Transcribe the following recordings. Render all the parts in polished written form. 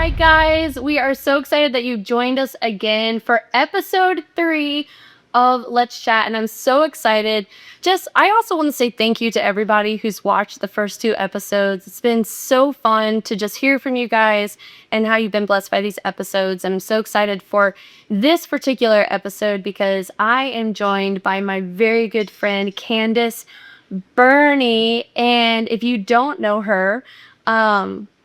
right, guys, we are so excited that you joined us again for episode 3 of Let's Chat, and I'm so excited. I also want to say thank you to everybody who's watched the first 2 episodes. It's been so fun to just hear from you guys and how you've been blessed by these episodes. I'm so excited for this particular episode because I am joined by my very good friend, Candace Berney, and if you don't know her,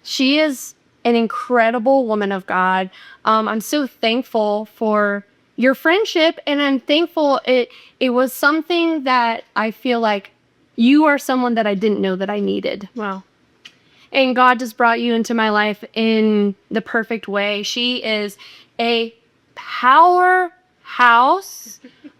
she is an incredible woman of God. I'm so thankful for your friendship, and I'm thankful it was something that I feel like you are someone that I didn't know that I needed. Wow. And God just brought you into my life in the perfect way. She is a powerhouse.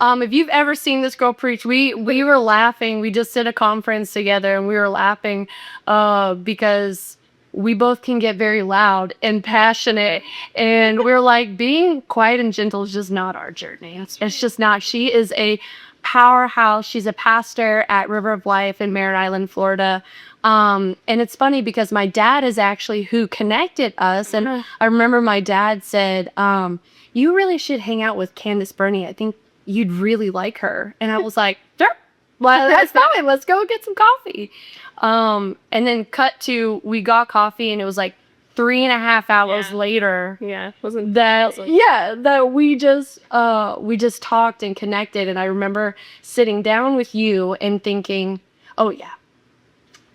If you've ever seen this girl preach, we were laughing. We just did a conference together, and we were laughing because we both can get very loud and passionate, and we're like, being quiet and gentle is just not our journey. It's just not. She is a powerhouse. She's a pastor at River of Life in Merritt Island, Florida. And it's funny because my dad is actually who connected us, and I remember my dad said, you really should hang out with Candace Berney. I think you'd really like her. And I was like, sure. Well, that's fine. Let's go get some coffee. And then cut to, we got coffee, and it was like 3.5 hours later. Yeah, wasn't that? Yeah, that we just talked and connected. And I remember sitting down with you and thinking, oh yeah,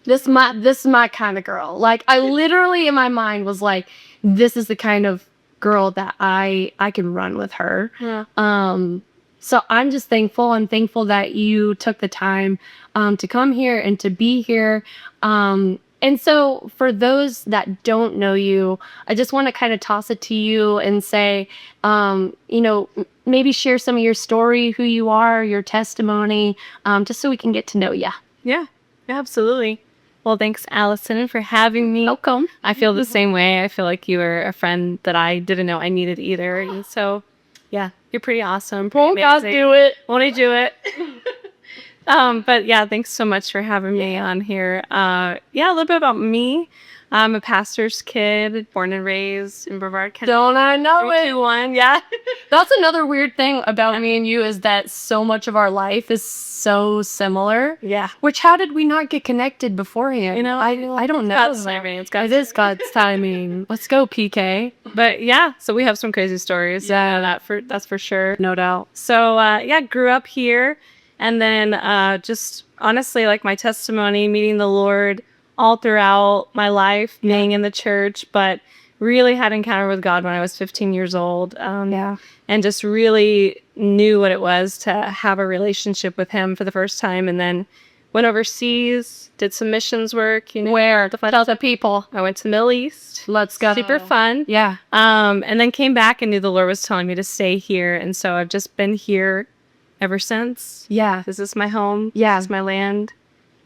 this is my kind of girl. Like, I literally in my mind was like, this is the kind of girl that I can run with her. Yeah. So I'm just thankful. I'm thankful that you took the time to come here and to be here. And so for those that don't know you, I just want to kind of toss it to you and say, maybe share some of your story, who you are, your testimony, just so we can get to know you. Yeah, absolutely. Well, thanks, Allison, for having me. Welcome. I feel the same way. I feel like you were a friend that I didn't know I needed either. And so, yeah, you're pretty awesome. Won't God do it? Won't he do it? But yeah, thanks so much for having me on here. A little bit about me. I'm a pastor's kid, born and raised in Brevard, California. Don't I know it? 321, yeah. That's another weird thing about me and you, is that so much of our life is so similar. Yeah. Which, how did we not get connected beforehand? You know, I don't know. God's timing. It is God's timing. Let's go, PK. But yeah, so we have some crazy stories. Yeah, that's for sure. No doubt. So grew up here, and then just honestly, like, my testimony, meeting the Lord all throughout my life, being in the church, but really had an encounter with God when I was 15 years old. And just really knew what it was to have a relationship with him for the first time. And then went overseas, did some missions work. Where? Tell the people. I went to the Middle East. Let's go. Super fun. Yeah. And then came back and knew the Lord was telling me to stay here. And so I've just been here ever since. Yeah. This is my home. Yeah. This is my land.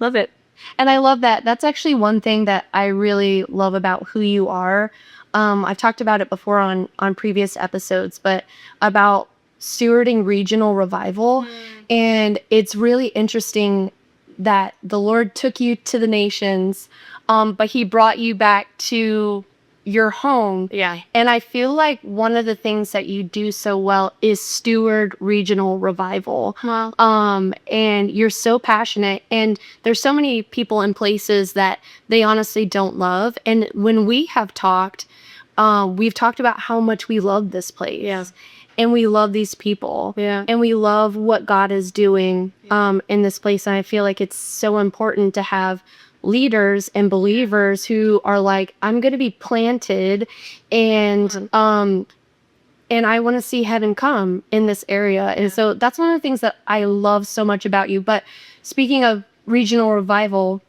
Love it. And I love that. That's actually one thing that I really love about who you are. I've talked about it before on previous episodes, but about stewarding regional revival. And it's really interesting that the Lord took you to the nations, but he brought you back to your home. Yeah. And I feel like one of the things that you do so well is steward regional revival. Wow. And you're so passionate, and there's so many people in places that they honestly don't love. And when we have talked, we've talked about how much we love this place. Yeah. And we love these people. Yeah. And we love what God is doing in this place. And I feel like it's so important to have leaders and believers who are like, I'm going to be planted, and I want to see heaven come in this area. And so that's one of the things that I love so much about you. But speaking of regional revival,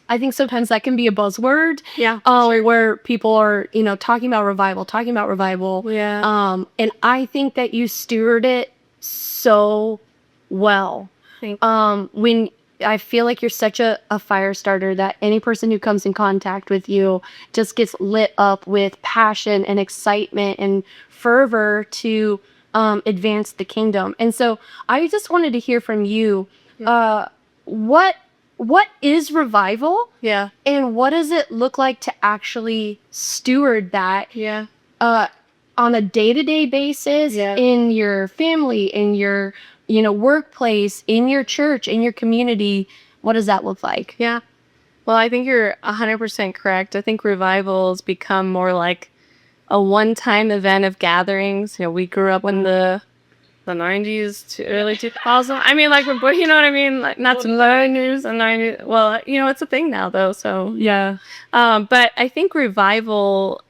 I think sometimes that can be a buzzword. Yeah. Where people are, talking about revival. Yeah. And I think that you steward it so well. When I feel like you're such a fire starter that any person who comes in contact with you just gets lit up with passion and excitement and fervor to advance the kingdom. And so I just wanted to hear from you, what what is revival? Yeah. And what does it look like to actually steward that Yeah. on a day-to-day basis Yeah. in your family, in your, workplace, in your church, in your community? What does that look like? Yeah. Well, I think you're 100% correct. I think revivals become more like a one-time event of gatherings. We grew up in the 90s to early 2000s. I mean, like, but you know what I mean? Like, not the 90s and 90s. Well, it's a thing now, though. So, Yeah. but I think revival,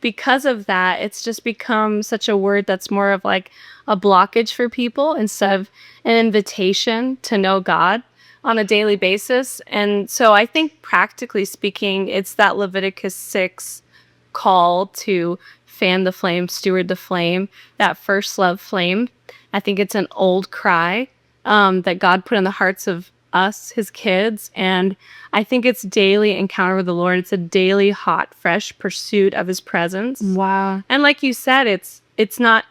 because of that, it's just become such a word that's more of like a blockage for people instead of an invitation to know God on a daily basis. And so I think practically speaking, it's that Leviticus 6 call to fan the flame, steward the flame, that first love flame. I think it's an old cry that God put in the hearts of us, his kids. And I think it's daily encounter with the Lord. It's a daily, hot, fresh pursuit of his presence. Wow. And like you said, it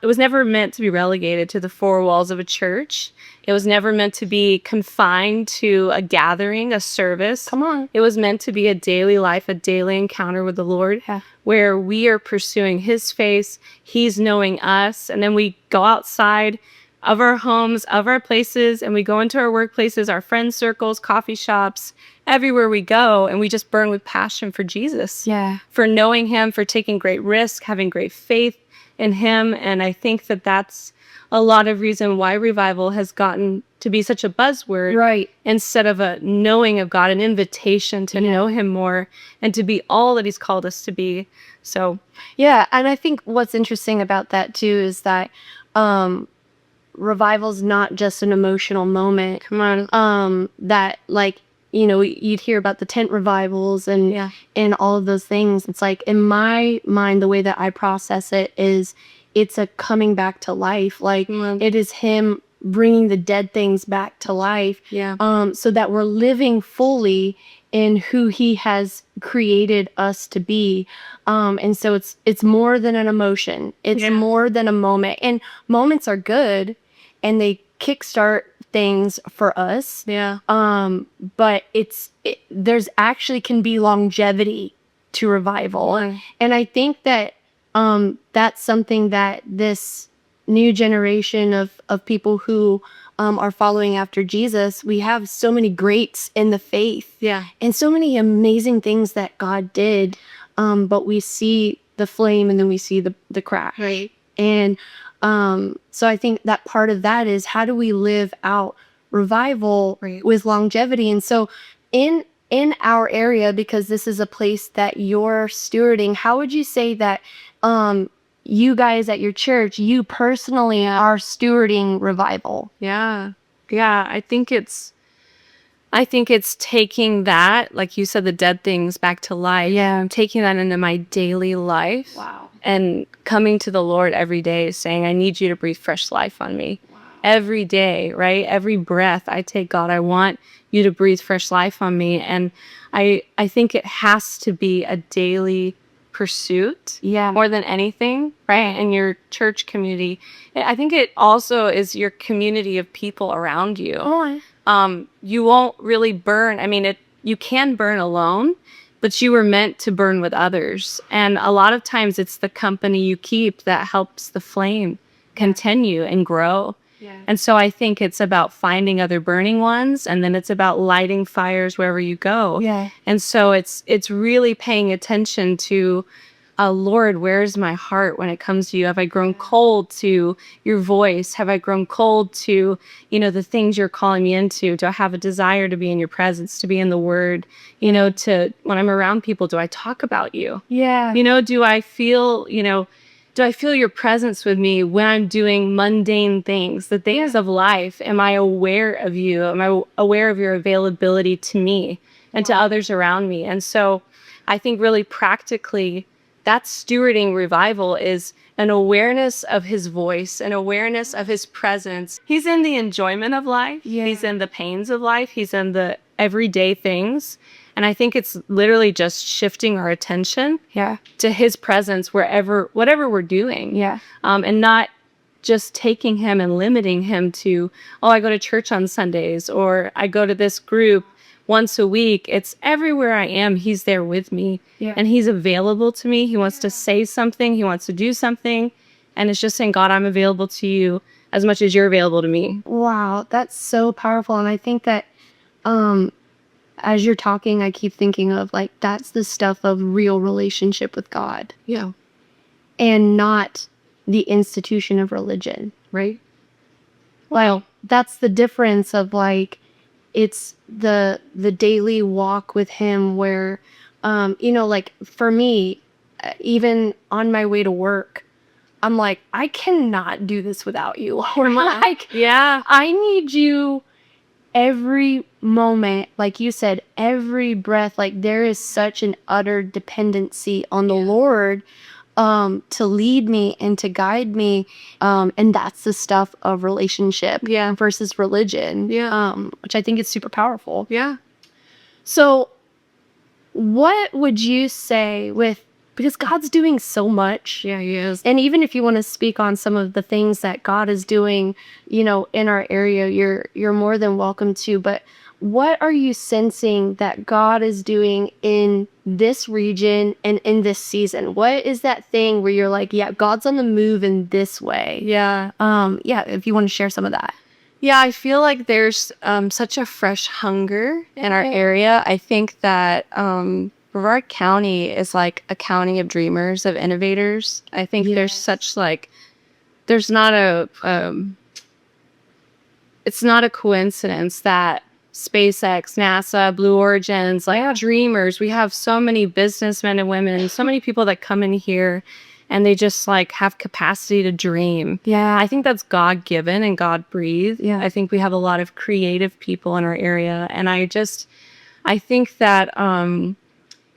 was never meant to be relegated to the four walls of a church. It was never meant to be confined to a gathering, a service. Come on. It was meant to be a daily life, a daily encounter with the Lord, where we are pursuing his face, he's knowing us, and then we go outside of our homes, of our places, and we go into our workplaces, our friend circles, coffee shops, everywhere we go, and we just burn with passion for Jesus. Yeah. For knowing him, for taking great risk, having great faith in him. And I think that that's a lot of reason why revival has gotten to be such a buzzword. Right. Instead of a knowing of God, an invitation to know him more and to be all that he's called us to be. So, yeah. And I think what's interesting about that too is that revival's not just an emotional moment. come on. That, like, you'd hear about the tent revivals and all of those things. It's like, in my mind, the way that I process it is it's a coming back to life. Like, it is him bringing the dead things back to life. Yeah. So that we're living fully in who he has created us to be. And so it's more than an emotion. It's more than a moment. And moments are good and they kickstart things for us. Yeah. But there's actually can be longevity to revival. And I think that that's something that this new generation of people who are following after Jesus, we have so many greats in the faith. Yeah. And so many amazing things that God did. But we see the flame and then we see the crash. Right. And so I think that part of that is, how do we live out revival with longevity? And so in our area, because this is a place that you're stewarding, how would you say that you guys at your church, you personally are stewarding revival? Yeah. Yeah. I think it's taking that, like you said, the dead things back to life. Yeah. Taking that into my daily life. Wow. And coming to the Lord every day saying, I need you to breathe fresh life on me. Wow. Every day, right? Every breath I take, God, I want you to breathe fresh life on me. And I think it has to be a daily pursuit. Yeah. More than anything, right? In your church community. I think it also is your community of people around you. You won't really burn. I mean, you can burn alone, but you were meant to burn with others. And a lot of times it's the company you keep that helps the flame continue and grow. Yeah. And so I think it's about finding other burning ones, and then it's about lighting fires wherever you go. Yeah. And so it's really paying attention to, Lord, where's my heart when it comes to you? Have I grown cold to your voice? Have I grown cold to, the things you're calling me into? Do I have a desire to be in your presence, to be in the word? To, when I'm around people, do I talk about you? Yeah. Do I feel your presence with me when I'm doing mundane things, the things of life? Am I aware of you? Am I aware of your availability to me and to others around me? And so I think really practically, that's stewarding revival, is an awareness of his voice, an awareness of his presence. He's in the enjoyment of life. Yeah. He's in the pains of life. He's in the everyday things. And I think it's literally just shifting our attention to his presence whatever we're doing. Yeah. And not just taking him and limiting him to, I go to church on Sundays, or I go to this group. once a week. It's everywhere I am, he's there with me. Yeah. And he's available to me. He wants to say something. He wants to do something. And it's just saying, God, I'm available to you as much as you're available to me. Wow, that's so powerful. And I think that as you're talking, I keep thinking of like that's the stuff of real relationship with God. Yeah. And not the institution of religion. Right? Well, that's the difference of like it's the daily walk with him where like for me, even on my way to work, I'm like, I cannot do this without you. Or like, Yeah. I need you every moment, like you said, every breath. Like there is such an utter dependency on the Lord to lead me and to guide me. And that's the stuff of relationship versus religion. Which I think is super powerful. Yeah. So what would you say because God's doing so much. Yeah, he is. And even if you want to speak on some of the things that God is doing, in our area, you're more than welcome to. But what are you sensing that God is doing in this region and in this season? What is that thing where you're like, yeah, God's on the move in this way? Yeah. If you want to share some of that. Yeah, I feel like there's such a fresh hunger in our area. I think that Brevard County is like a county of dreamers, of innovators. I think there's such like, there's not it's not a coincidence that SpaceX, NASA, Blue Origins, like dreamers, we have so many businessmen and women, so many people that come in here and they just like have capacity to dream. Yeah. I think that's God given and God breathed. Yeah. I think we have a lot of creative people in our area. And I think that,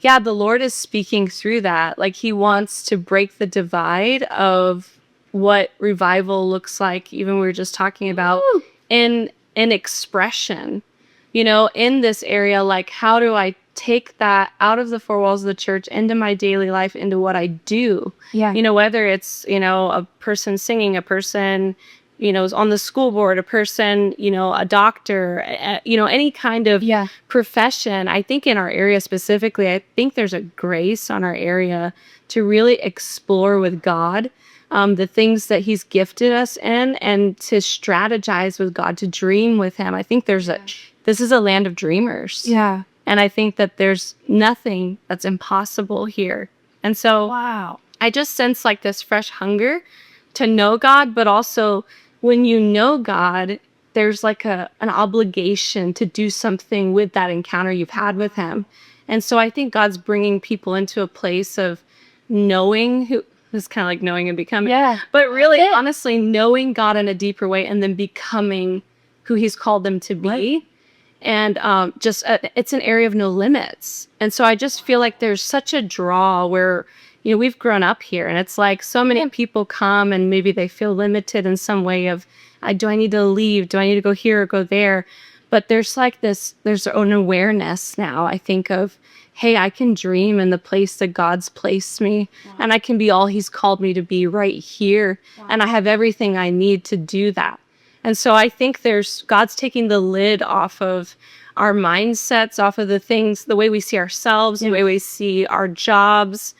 the Lord is speaking through that. Like he wants to break the divide of what revival looks like. Even we were just talking about in expression, in this area, like how do I take that out of the four walls of the church into my daily life, into what I do? Yeah. Whether it's, a person singing, a person, is on the school board, a person, a doctor, any kind of profession. I think in our area specifically, I think there's a grace on our area to really explore with God the things that he's gifted us in and to strategize with God, to dream with him. I think this is a land of dreamers. Yeah. And I think that there's nothing that's impossible here. And so I just sense like this fresh hunger to know God, but also when you know God, there's like an obligation to do something with that encounter you've had with him. And so I think God's bringing people into a place of knowing who, it's kind of like knowing and becoming. Yeah. But really, honestly, knowing God in a deeper way and then becoming who he's called them to be. Right. And it's an area of no limits. And so I just feel like there's such a draw where, we've grown up here and it's like so many people come and maybe they feel limited in some way of, do I need to leave? Do I need to go here or go there? But there's like there's an awareness now, I think, of, hey, I can dream in the place that God's placed me and I can be all he's called me to be right here. And I have everything I need to do that. And so I think God's taking the lid off of our mindsets, off of the things, the way we see ourselves, the way we see our jobs,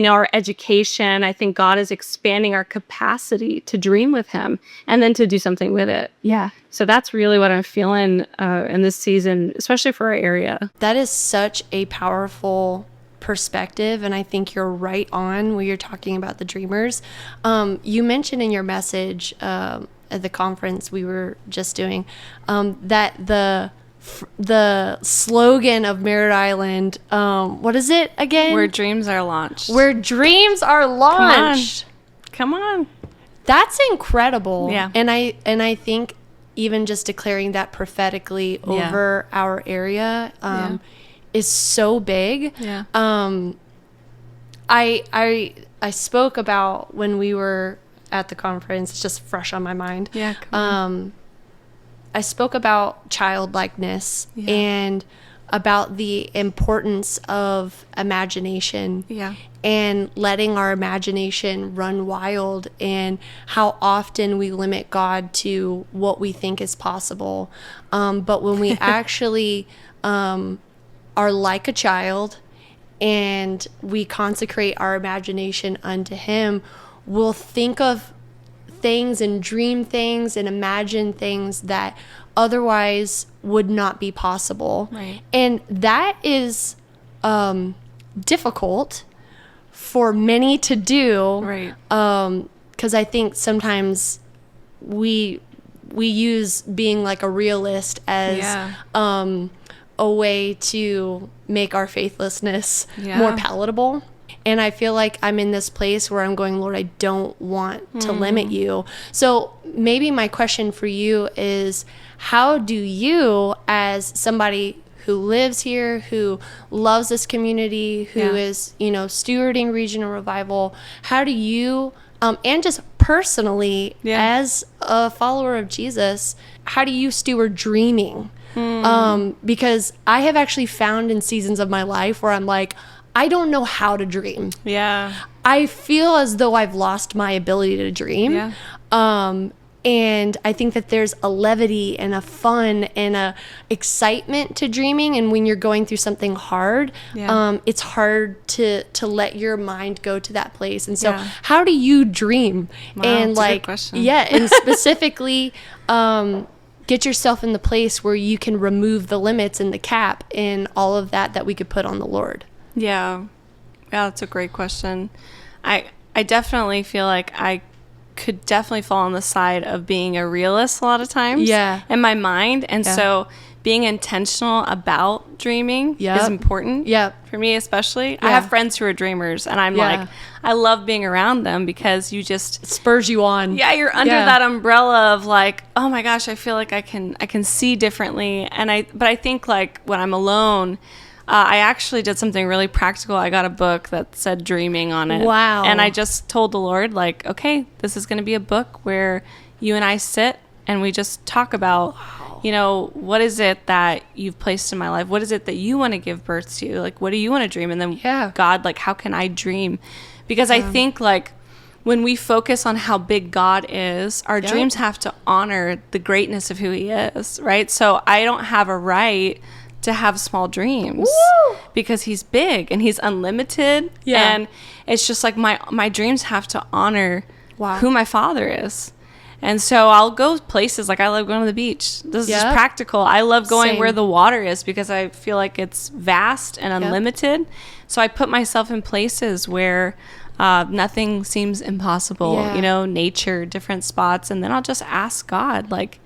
our education. I think God is expanding our capacity to dream with him and then to do something with it. Yeah. So that's really what I'm feeling in this season, especially for our area. That is such a powerful perspective, and I think you're right on when you're talking about the dreamers. You mentioned in your message at the conference we were just doing that the slogan of Merritt Island, what is it again? Where dreams are launched. Where dreams are launched. Come on. That's incredible. Yeah. And I think even just declaring that prophetically over our area is so big. Yeah. I spoke about when we were at the conference, it's just fresh on my mind. Yeah. Come on. I spoke about childlikeness and about the importance of imagination. Yeah. And letting our imagination run wild, and how often we limit God to what we think is possible. But when we actually are like a child and we consecrate our imagination unto Him, we'll think of things and dream things and imagine things that otherwise would not be possible. Right. And that is difficult for many to do. Right. Because I think sometimes we use being like a realist as a way to make our faithlessness more palatable. And I feel like I'm in this place where I'm going, Lord, I don't want to limit you. So maybe my question for you is, how do you, as somebody who lives here, who loves this community, who is, stewarding regional revival, how do you, and just personally, as a follower of Jesus, how do you steward dreaming? Because I have actually found in seasons of my life where I'm like, I don't know how to dream. Yeah. I feel as though I've lost my ability to dream. Yeah. And I think that there's a levity and a fun and a excitement to dreaming. And when you're going through something hard, it's hard to let your mind go to that place. And so how do you dream? Wow, and that's a good question. and specifically, get yourself in the place where you can remove the limits and the cap and all of that we could put on the Lord. Yeah, that's a great question. I definitely feel like I could definitely fall on the side of being a realist a lot of times in my mind. And so being intentional about dreaming is important for me, especially. I have friends who are dreamers, and I'm like, I love being around them because you just... It spurs you on. Yeah, you're under that umbrella of like, oh my gosh, I feel like I can see differently. But I think like when I'm alone... I actually did something really practical. I got a book that said dreaming on it. Wow. And I just told the Lord, like, okay, this is going to be a book where you and I sit and we just talk about, what is it that you've placed in my life? What is it that you want to give birth to? Like, what do you want to dream? And then God, like, how can I dream? Because I think, like, when we focus on how big God is, our dreams have to honor the greatness of who He is, right? So I don't have a right to have small dreams because He's big and He's unlimited. And it's just like my dreams have to honor who my Father is. And so I'll go places, like I love going to the beach. This is practical. I love going where the water is because I feel like it's vast and unlimited. So I put myself in places where nothing seems impossible, nature, different spots. And then I'll just ask God, like,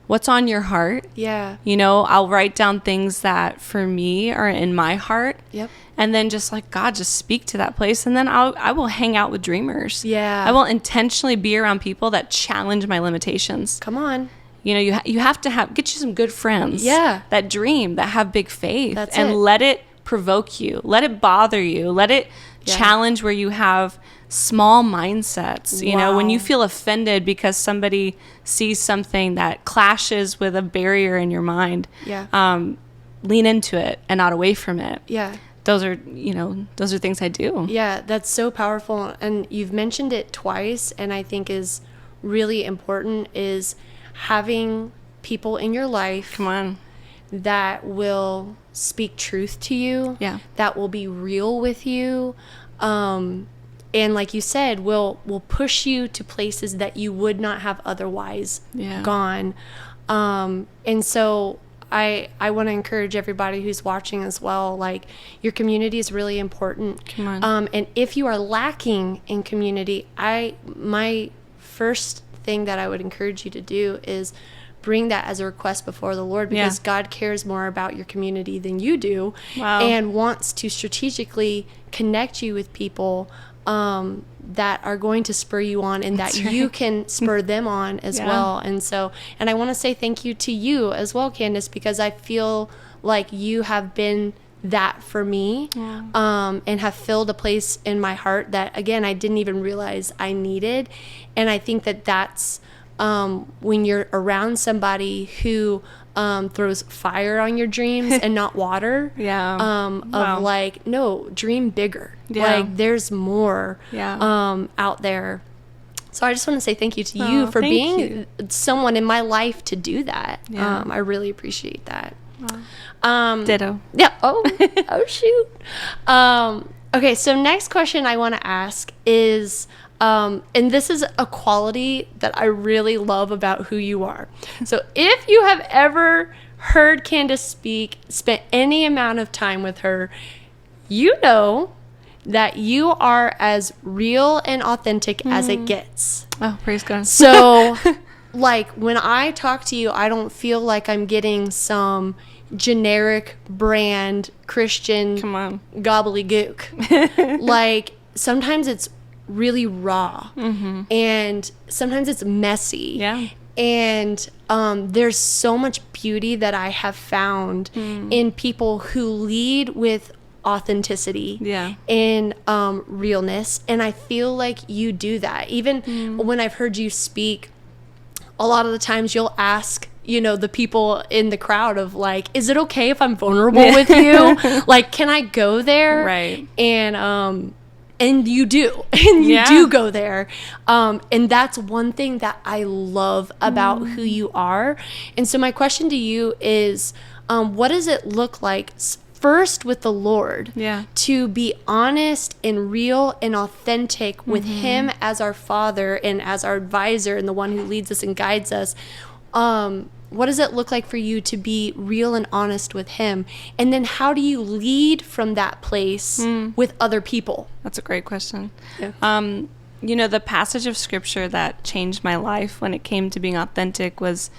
what's on your heart? Yeah. I'll write down things that for me are in my heart. Yep. And then just like, God, just speak to that place. And then I will hang out with dreamers. Yeah. I will intentionally be around people that challenge my limitations. Come on. You have to get you some good friends. Yeah. That dream, that have big faith. That's and it. Let it provoke you. Let it bother you. Let it challenge where you have small mindsets. When you feel offended because somebody sees something that clashes with a barrier in your mind, lean into it and not away from it. Yeah. Those are things I do. Yeah, that's so powerful. And you've mentioned it twice, and I think is really important, is having people in your life Come on. that will speak truth to you, that will be real with you, and like you said, will push you to places that you would not have otherwise gone. And so I want to encourage everybody who's watching as well, like, your community is really important. Come on. And if you are lacking in community, my first thing that I would encourage you to do is bring that as a request before the Lord, because God cares more about your community than you do, and wants to strategically connect you with people that are going to spur you on, and that you can spur them on as well. And so, and I want to say thank you to you as well, Candace, because I feel like you have been that for me, and have filled a place in my heart that, again, I didn't even realize I needed. And I think that that's when you're around somebody who throws fire on your dreams and not water. Yeah. Of like, no, dream bigger. Yeah. Like there's more out there. So I just want to say thank you to you for being someone in my life to do that. Yeah. I really appreciate that. Ditto. Yeah. Oh shoot. Okay, so next question I want to ask is, and this is a quality that I really love about who you are. So if you have ever heard Candace speak, spent any amount of time with her, you know that you are as real and authentic as it gets. Oh, praise God. So, like, when I talk to you, I don't feel like I'm getting some generic brand Christian gobbledygook. Like, sometimes it's really raw. And sometimes it's messy. Yeah. And there's so much beauty that I have found in people who lead with authenticity and realness, and I feel like you do that. Even when I've heard you speak, a lot of the times you'll ask, you know, the people in the crowd of like, is it okay if I'm vulnerable with you? Like, can I go there? Right. And you do, and you do go there. And that's one thing that I love about who you are. And so my question to you is, what does it look like first with the Lord to be honest and real and authentic with him as our Father and as our advisor and the one who leads us and guides us? What does it look like for you to be real and honest with him? And then how do you lead from that place with other people? That's a great question. Yeah. You know, the passage of scripture that changed my life when it came to being authentic was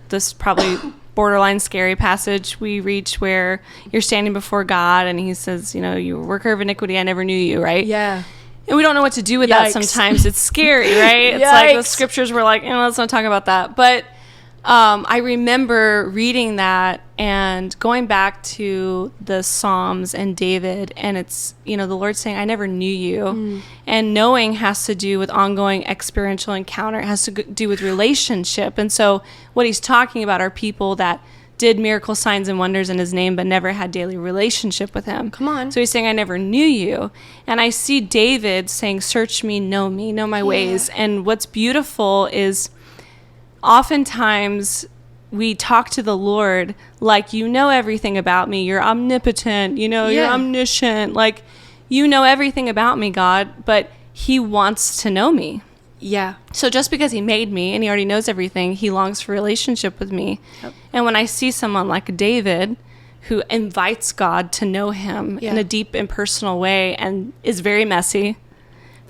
this probably borderline scary passage we reach where you're standing before God and he says, you know, you worker of iniquity, I never knew you, right? Yeah. And we don't know what to do with that sometimes. It's scary, right? It's like the scriptures were like, let's not talk about that. But I remember reading that and going back to the Psalms and David, and it's, you know, the Lord saying, I never knew you. And knowing has to do with ongoing experiential encounter. It has to do with relationship. And so what he's talking about are people that did miracle signs and wonders in his name, but never had daily relationship with him. Come on. So he's saying, I never knew you. And I see David saying, search me, know my ways. And what's beautiful is oftentimes we talk to the Lord like, you know everything about me. You're omnipotent. You know, you're omniscient. Like, you know everything about me, God, but he wants to know me. Yeah. So just because he made me and he already knows everything, he longs for relationship with me. Yep. And when I see someone like David who invites God to know him in a deep and personal way and is very messy,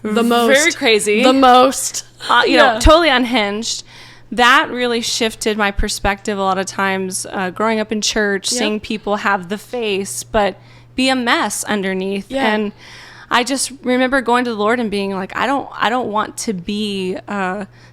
very crazy, you know, totally unhinged, that really shifted my perspective a lot of times. Growing up in church, seeing people have the face, but be a mess underneath. Yeah. And I just remember going to the Lord and being like, I don't want to be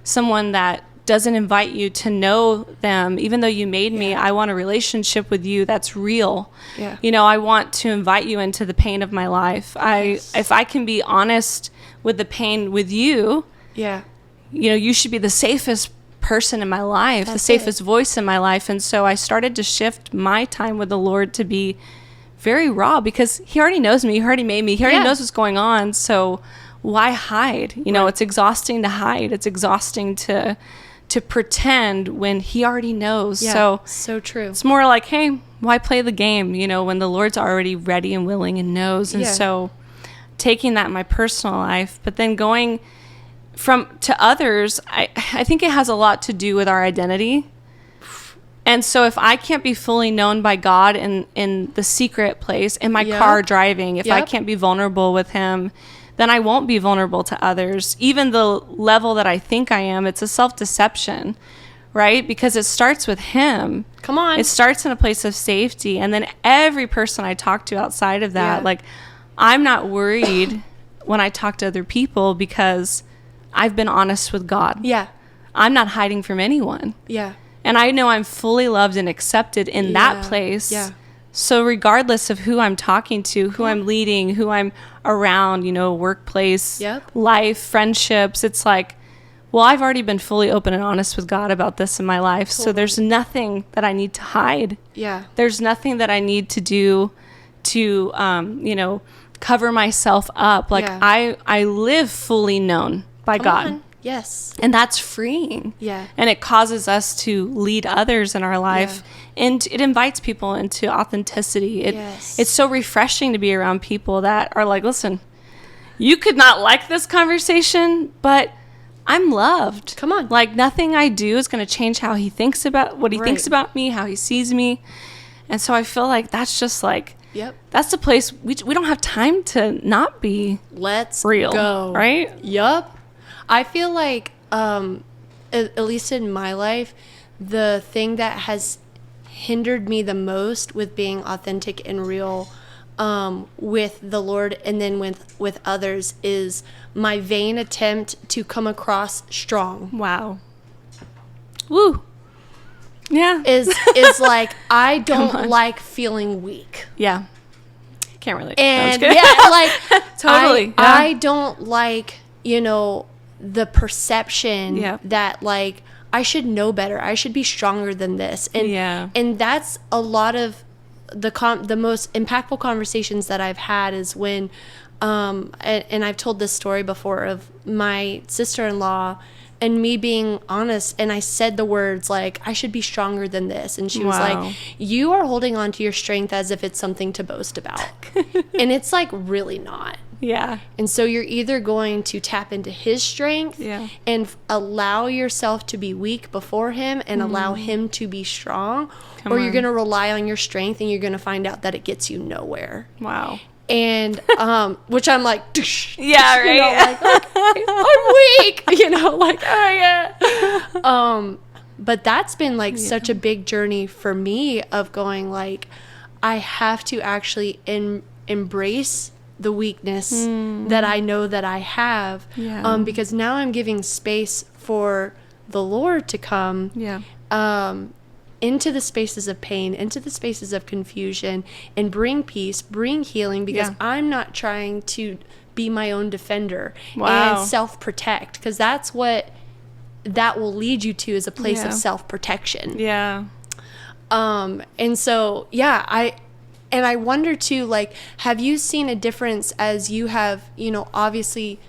someone that doesn't invite you to know them. Even though you made me, I want a relationship with you that's real. Yeah. You know, I want to invite you into the pain of my life. If I can be honest with the pain with you, you know, you should be the safest person in my life, the safest voice in my life. And so I started to shift my time with the Lord to be very raw, because he already knows me. He already made me. He already knows what's going on. So why hide? You know, it's exhausting to hide. It's exhausting to pretend when he already knows. Yeah, so true. It's more like, hey, why play the game, you know, when the Lord's already ready and willing and knows. And so taking that in my personal life, but then going to others, I think it has a lot to do with our identity. And so if I can't be fully known by God in the secret place, in my car driving, if I can't be vulnerable with him, then I won't be vulnerable to others. Even the level that I think I am, it's a self-deception, right? Because it starts with him. Come on. It starts in a place of safety. And then every person I talk to outside of that, like, I'm not worried when I talk to other people because I've been honest with God. Yeah. I'm not hiding from anyone. Yeah. And I know I'm fully loved and accepted in that place. Yeah. So regardless of who I'm talking to, who I'm leading, who I'm around, you know, workplace, life, friendships, it's like, well, I've already been fully open and honest with God about this in my life. Totally. So there's nothing that I need to hide. Yeah. There's nothing that I need to do to, cover myself up. Like, I live fully known by God. On. Yes. And that's freeing. Yeah. And it causes us to lead others in our life. Yeah. And it invites people into authenticity. It's so refreshing to be around people that are like, listen, you could not like this conversation, but I'm loved. Come on. Like, nothing I do is going to change how he thinks about what he thinks about me, how he sees me. And so I feel like that's just like, that's the place we don't have time to not be real. Go. Right? Yup. I feel like, at least in my life, the thing that has hindered me the most with being authentic and real with the Lord and then with others is my vain attempt to come across strong. Wow. Woo. Yeah. Is like, I don't like feeling weak. Yeah. Can't relate. And totally. I don't like, the perception that like I should know better. I should be stronger than this. And that's a lot of the most impactful conversations that I've had is when and I've told this story before of my sister-in-law and me being honest, and I said the words like, I should be stronger than this. And she was like, you are holding on to your strength as if it's something to boast about. And it's like really not. Yeah. And so you're either going to tap into his strength and allow yourself to be weak before him and allow him to be strong, or you're going to rely on your strength and you're going to find out that it gets you nowhere. Wow. And which I'm like, yeah, right. I'm weak, like, oh yeah. But that's been like such a big journey for me of going like, I have to actually embrace the weakness that I know that I have, because now I'm giving space for the Lord to come into the spaces of pain, into the spaces of confusion, and bring peace, bring healing, because I'm not trying to be my own defender and self-protect, because that's what that will lead you to, is a place of self-protection. Yeah. And so, I wonder too, like, have you seen a difference as you have, obviously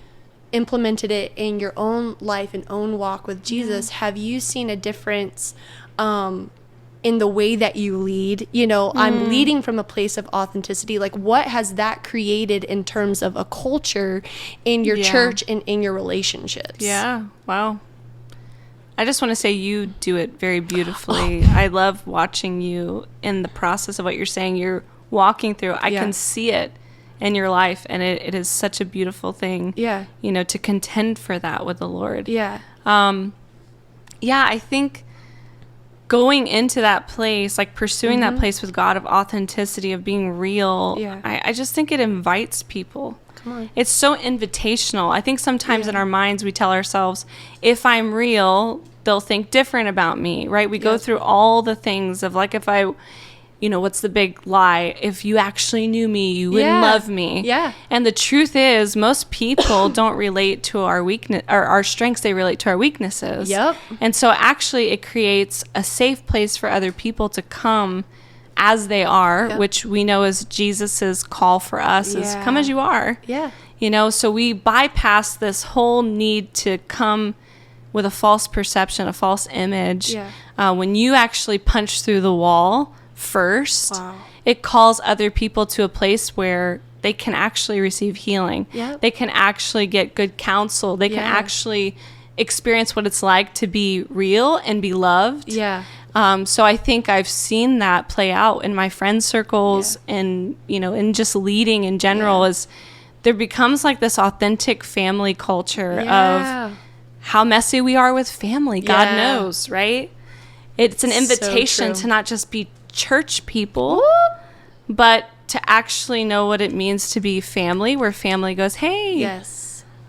implemented it in your own life and own walk with Jesus? Have you seen a difference in the way that you lead? I'm leading from a place of authenticity. Like, what has that created in terms of a culture in your church and in your relationships? Yeah. Wow. I just want to say you do it very beautifully. I love watching you in the process of what you're saying. You're walking through. I can see it in your life, and it is such a beautiful thing. Yeah. To contend for that with the Lord. Yeah. I think going into that place, like pursuing that place with God of authenticity, of being real, I just think it invites people. It's so invitational. I think sometimes in our minds we tell ourselves, if I'm real, they'll think different about me, right? We go through all the things of like, if I, what's the big lie? If you actually knew me, you wouldn't love me. Yeah. And the truth is, most people don't relate to our weakness or our strengths. They relate to our weaknesses. Yep. And so actually it creates a safe place for other people to come as they are, which we know is Jesus's call for us, is come as you are. Yeah. So we bypass this whole need to come with a false perception, a false image. Yeah. When you actually punch through the wall first, it calls other people to a place where they can actually receive healing. Yep. They can actually get good counsel. They can actually experience what it's like to be real and be loved. Yeah. So I think I've seen that play out in my friend circles and, in just leading in general, is there becomes like this authentic family culture of how messy we are with family. God knows, right? It's an invitation to not just be church people, but to actually know what it means to be family, where family goes, hey,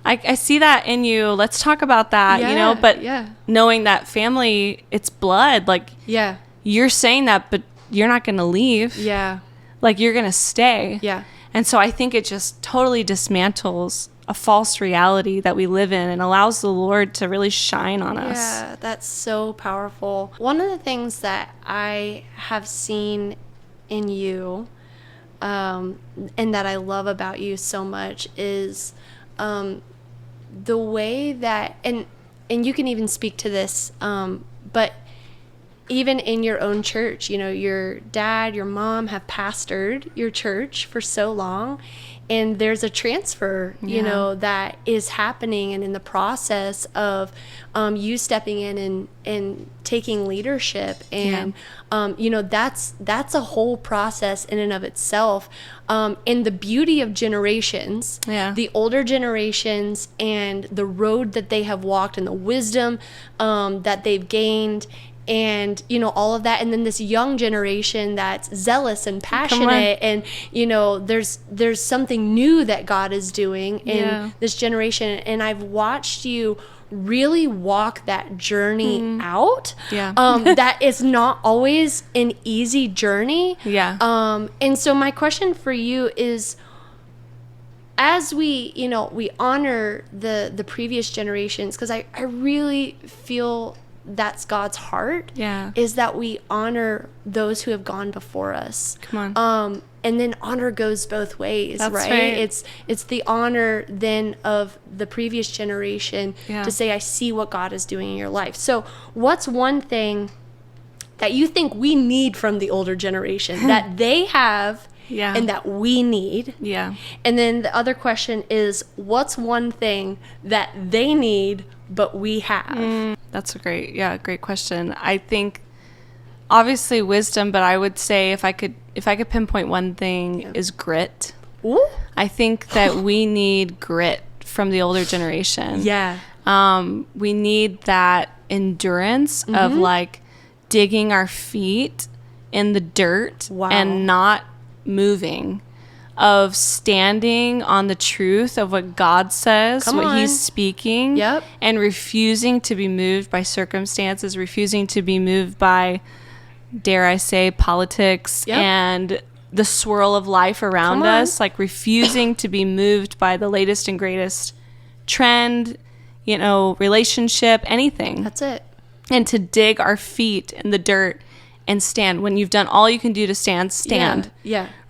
I see that in you. Let's talk about that, but knowing that family, it's blood. Like, you're saying that, but you're not going to leave. Yeah. Like, you're going to stay. Yeah. And so I think it just totally dismantles a false reality that we live in and allows the Lord to really shine on us. Yeah, that's so powerful. One of the things that I have seen in you, and that I love about you so much is the way that, and you can even speak to this, but even in your own church, you know, your dad, your mom have pastored your church for so long, and there's a transfer, you know, that is happening, and in the process of you stepping in and taking leadership, and you know, that's a whole process in and of itself. And the beauty of generations, the older generations, and the road that they have walked, and the wisdom that they've gained, and you know, all of that, and then this young generation that's zealous and passionate, and you know, there's something new that God is doing in this generation, and I've watched you really walk that journey out. That is not always an easy journey. And so my question for you is, as we, you know, we honor the previous generations, because I really feel that's God's heart, is that we honor those who have gone before us. And then honor goes both ways, right? It's the honor then of the previous generation to say, I see what God is doing in your life. So what's one thing that you think we need from the older generation that they have and that we need? And then the other question is, what's one thing that they need but we have? That's a great question. I think obviously wisdom, but I would say if I could pinpoint one thing is grit. Ooh. I think that we need grit from the older generation. We need that endurance of like digging our feet in the dirt and not moving, of standing on the truth of what God says, what he's speaking, and refusing to be moved by circumstances, refusing to be moved by, dare I say, politics and the swirl of life around us, like refusing to be moved by the latest and greatest trend, you know, relationship, anything. That's it. And to dig our feet in the dirt and stand. When you've done all you can do to stand.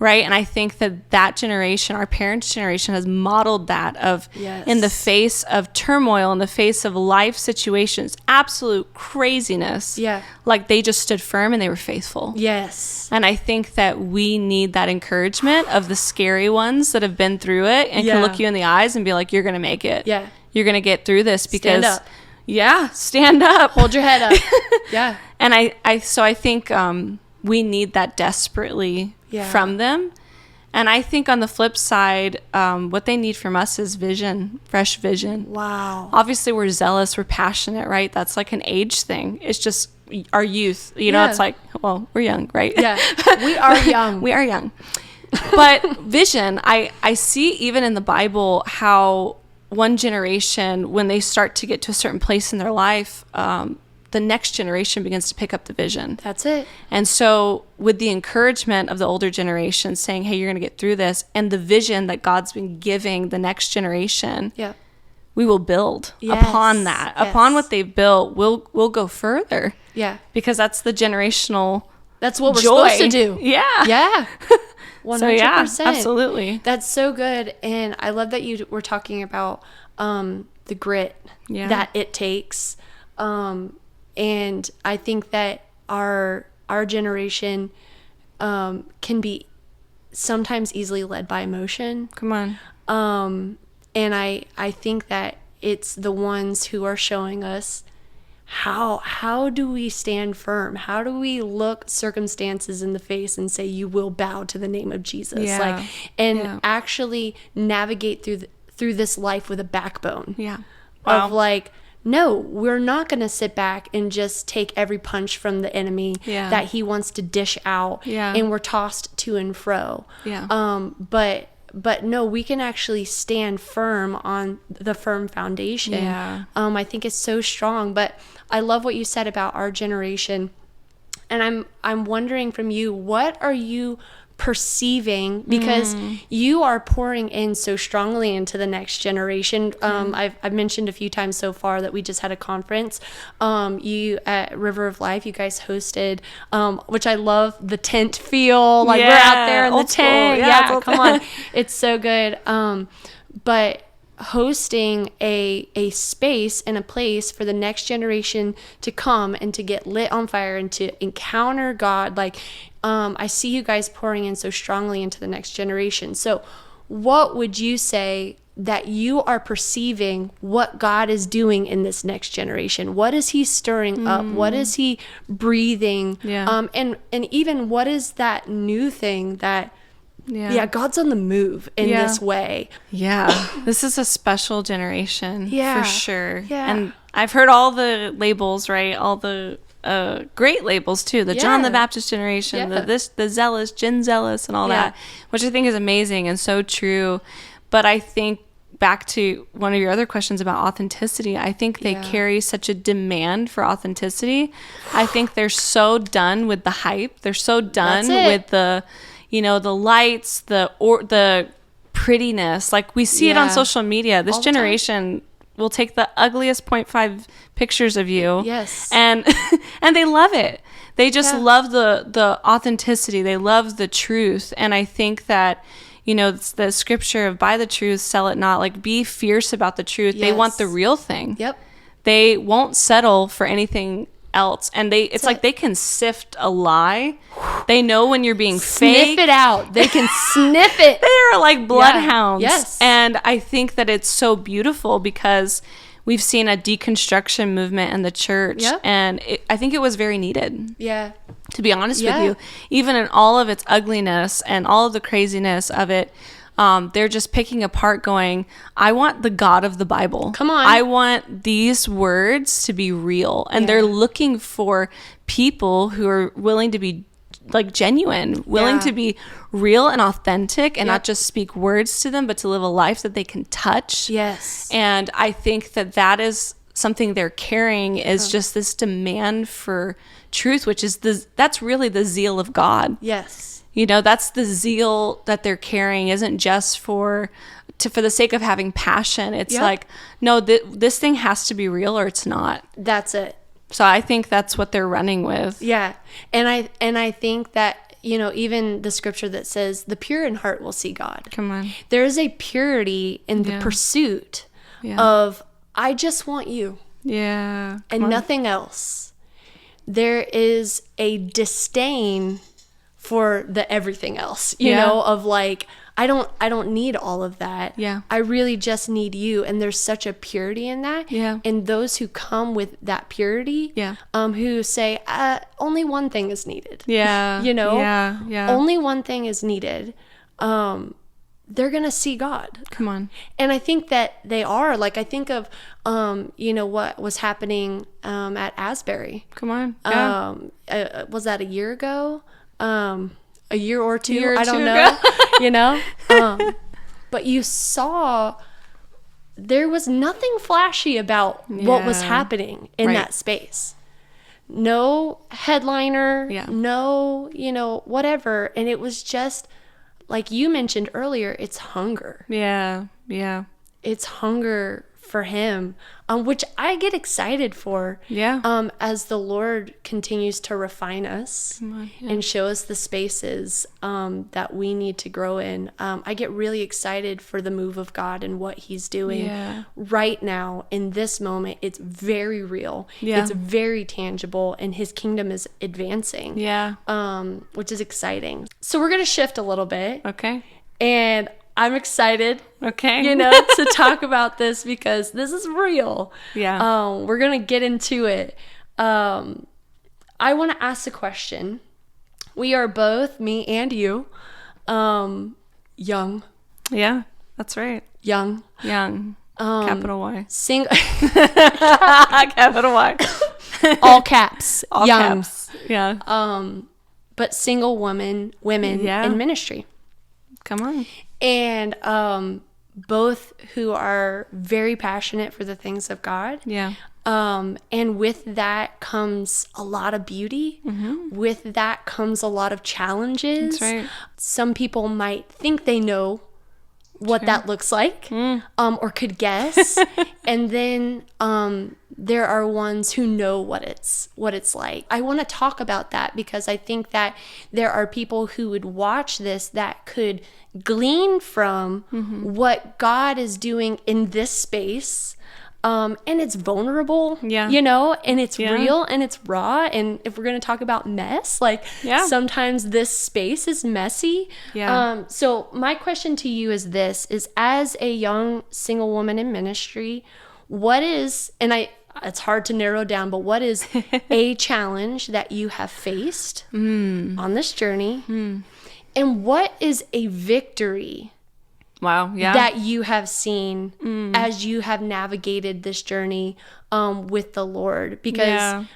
Right? And I think that generation, our parents' generation, has modeled that of in the face of turmoil, in the face of life situations, absolute craziness. Like they just stood firm and they were faithful. And I think that we need that encouragement of the scary ones that have been through it and can look you in the eyes and be like, you're going to make it. You're going to get through this because... Stand up. Stand up. Hold your head up. And I think we need that desperately from them. And I think on the flip side, what they need from us is vision, fresh vision. Wow. Obviously, we're zealous, we're passionate, right? That's like an age thing. It's just our youth. You know, it's like, well, we're young, right? We are young. We are young. But vision, I see even in the Bible how one generation, when they start to get to a certain place in their life, the next generation begins to pick up the vision. That's it. And so with the encouragement of the older generation saying, hey, you're going to get through this, and the vision that God's been giving the next generation, we will build upon that. Upon what they've built, we'll go further. Because that's the generational That's what we're joy. supposed to do. 100%. So absolutely. That's so good. And I love that you were talking about the grit that it takes. And I think that our generation can be sometimes easily led by emotion. And I think that it's the ones who are showing us how do we stand firm? How do we look circumstances in the face and say, you will bow to the name of Jesus? Actually navigate through this life with a backbone. Of like, no, we're not going to sit back and just take every punch from the enemy that he wants to dish out, and we're tossed to and fro. But no, we can actually stand firm on the firm foundation. I think it's so strong. But I love what you said about our generation. And I'm wondering from you, what are you perceiving, because you are pouring in so strongly into the next generation. I've mentioned a few times so far that we just had a conference. You at River of Life, you guys hosted, which I love the tent feel. Like we're out there in the tent. Yeah, come on. It's so good. But hosting a space and a place for the next generation to come and to get lit on fire and to encounter God. Like, I see you guys pouring in so strongly into the next generation. So what would you say that you are perceiving what God is doing in this next generation? What is he stirring up? What is he breathing? And even what is that new thing that God's on the move in this way. This is a special generation for sure. And I've heard all the labels, right? All the great labels too. The John the Baptist generation, the zealous, Gen zealous, and all that, which I think is amazing and so true. But I think back to one of your other questions about authenticity, I think they carry such a demand for authenticity. I think they're so done with the hype. They're so done with the lights, the prettiness. Like we see it on social media. This generation will take the ugliest 0.5 pictures of you. Yes. And they love it. They just love the authenticity. They love the truth. And I think that, it's the scripture of buy the truth, sell it not. Like be fierce about the truth. They want the real thing. Yep. They won't settle for anything else, and it's like they can sift a lie. They know when you're being fake. Sniff it out. They can sniff it. They're like bloodhounds. Yes. And I think that it's so beautiful because we've seen a deconstruction movement in the church, and I think it was very needed. Yeah. To be honest with you, even in all of its ugliness and all of the craziness of it, they're just picking apart going, I want the God of the Bible. Come on. I want these words to be real. And they're looking for people who are willing to be like genuine, willing to be real and authentic and not just speak words to them, but to live a life that they can touch. Yes. And I think that is something they're carrying is just this demand for truth, which is that's really the zeal of God. Yes. That's the zeal that they're carrying isn't just for the sake of having passion. It's like, no, this thing has to be real or it's not. That's it. So I think that's what they're running with. Yeah. And I think that, even the scripture that says the pure in heart will see God. Come on. There is a purity in the pursuit of, I just want you. Yeah. And nothing else. There is a disdain for the everything else, of like, I don't need all of that. Yeah. I really just need you. And there's such a purity in that. Yeah. And those who come with that purity, who say, only one thing is needed. Yeah. Yeah. Only one thing is needed. They're going to see God. Come on. And I think that they are. Like, I think of, what was happening at Asbury. Come on. Yeah. Was that a year ago? A year or two, I don't know, but you saw there was nothing flashy about what was happening in that space. No headliner, no, whatever. And it was just like you mentioned earlier, it's hunger. Yeah. It's hunger for him, which I get excited for. Yeah. As the Lord continues to refine us and show us the spaces that we need to grow in. I get really excited for the move of God and what he's doing right now in this moment. It's very real. Yeah. It's very tangible, and his kingdom is advancing. Yeah. Which is exciting. So we're going to shift a little bit. Okay. And I'm excited, okay, to talk about this because this is real. Yeah. We're going to get into it. I want to ask a question. We are both, me and you, young. Yeah, that's right. Young. Capital Y. Single. Capital Y. All caps. All young. caps. Yeah. But single women in ministry. Come on. And both who are very passionate for the things of God. Yeah. And with that comes a lot of beauty. With that comes a lot of challenges. That's right. Some people might think they know what that looks like, or could guess. And then there are ones who know what it's like. I want to talk about that because I think that there are people who would watch this that could glean from what God is doing in this space. And it's vulnerable, and it's real and it's raw. And if we're going to talk about mess, sometimes this space is messy. Yeah. So my question to you is this, is as a young single woman in ministry, what is, it's hard to narrow down, but what is a challenge that you have faced on this journey? And what is a victory Wow. Yeah. that you have seen as you have navigated this journey with the Lord? Because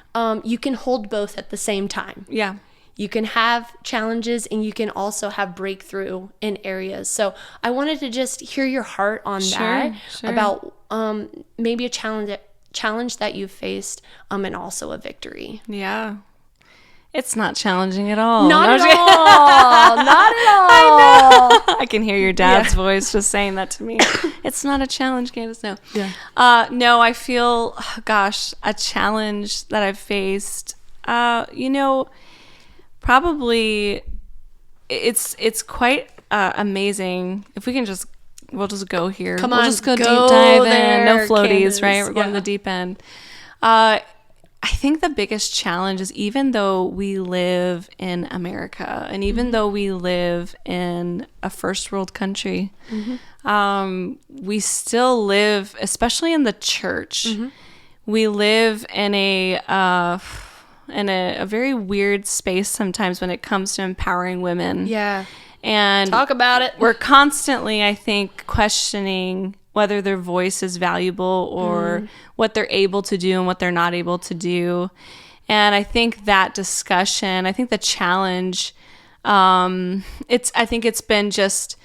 you can hold both at the same time. Yeah. You can have challenges and you can also have breakthrough in areas. So I wanted to just hear your heart on that, about maybe a challenge that you've faced, and also a victory. Yeah. It's not challenging at all. Not at all. Not at all. I can hear your dad's voice just saying that to me. It's not a challenge, Candace. No. Yeah. No, I feel, a challenge that I've faced. Probably it's quite amazing. If we can we'll just go here. Come we'll on, just go go deep dive there, in. No floaties, Candace. right? We're going to the deep end. I think the biggest challenge is, even though we live in America and even though we live in a first world country, we still live, especially in the church, we live in a very weird space sometimes when it comes to empowering women. Yeah. And talk about it. We're constantly, I think, questioning whether their voice is valuable or what they're able to do and what they're not able to do. And I think that discussion, I think the challenge, I think it's been just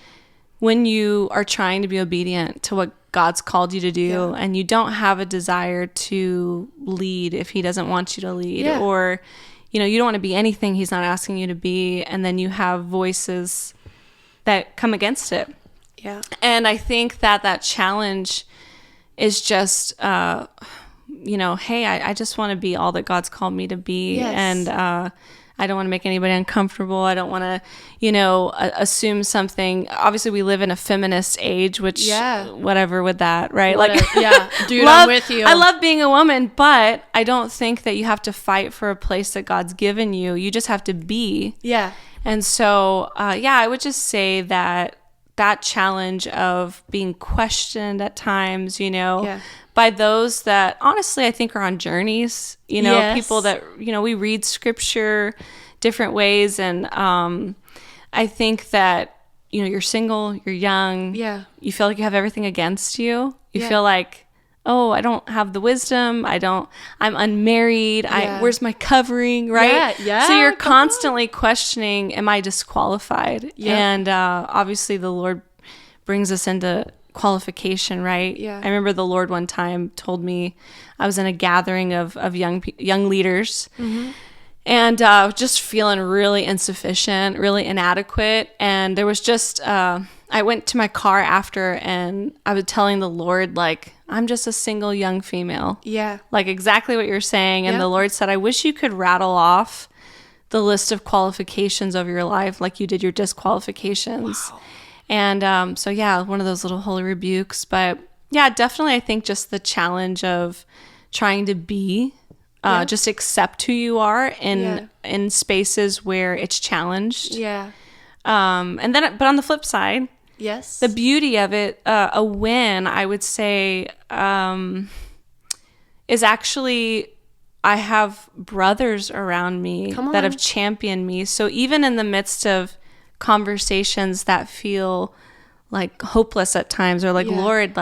when you are trying to be obedient to what God's called you to do, and you don't have a desire to lead if he doesn't want you to lead, or, you don't want to be anything he's not asking you to be. And then you have voices that come against it. Yeah. And I think that challenge is just, hey, I just want to be all that God's called me to be. Yes. And I don't want to make anybody uncomfortable. I don't want to, assume something. Obviously, we live in a feminist age, which whatever with that, right? Dude, I'm with you. I love being a woman, but I don't think that you have to fight for a place that God's given you. You just have to be. Yeah. And so, I would just say that challenge of being questioned at times, by those that honestly I think are on journeys, people that, we read scripture different ways. And I think that, you're single, you're young, you feel like you have everything against you. You feel like, oh, I don't have the wisdom. I'm unmarried. Where's my covering? Right. Yeah. So you're constantly questioning, am I disqualified? Yeah. And obviously the Lord brings us into qualification, right? Yeah. I remember the Lord one time told me, I was in a gathering of young leaders, and just feeling really insufficient, really inadequate. And there was just, I went to my car after, and I was telling the Lord, I'm just a single young female. Yeah. Exactly what you're saying. And the Lord said, I wish you could rattle off the list of qualifications of your life like you did your disqualifications. Wow. And one of those little holy rebukes. But definitely I think just the challenge of trying to be, just accept who you are in spaces where it's challenged. Yeah. But on the flip side, yes, the beauty of it, a win, I would say, is actually, I have brothers around me that have championed me. So even in the midst of conversations that feel hopeless at times, or Lord,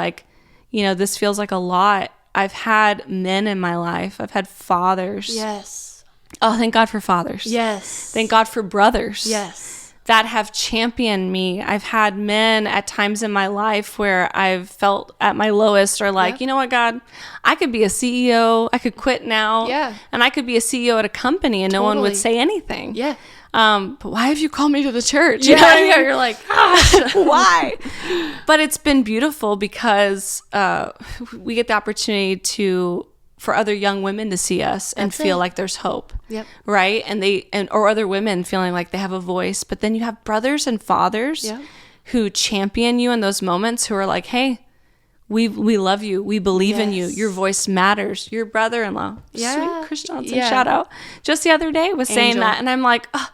this feels like a lot, I've had men in my life. I've had fathers. Yes. Oh, thank God for fathers. Yes. Thank God for brothers. Yes. that have championed me. I've had men at times in my life where I've felt at my lowest, or like, you know what, God, I could be a CEO. I could quit now. Yeah. And I could be a CEO at a company and no one would say anything. Yeah. But why have you called me to the church? You know what I mean? You're like, gosh, why? But it's been beautiful because we get the opportunity for other young women to see us and feel like there's hope. Yep. Right? Or other women feeling like they have a voice. But then you have brothers and fathers who champion you in those moments, who are like, hey, we love you. We believe in you. Your voice matters. Your brother-in-law, sweet Chris Johnson, shout out, just the other day was saying that. And I'm like, oh,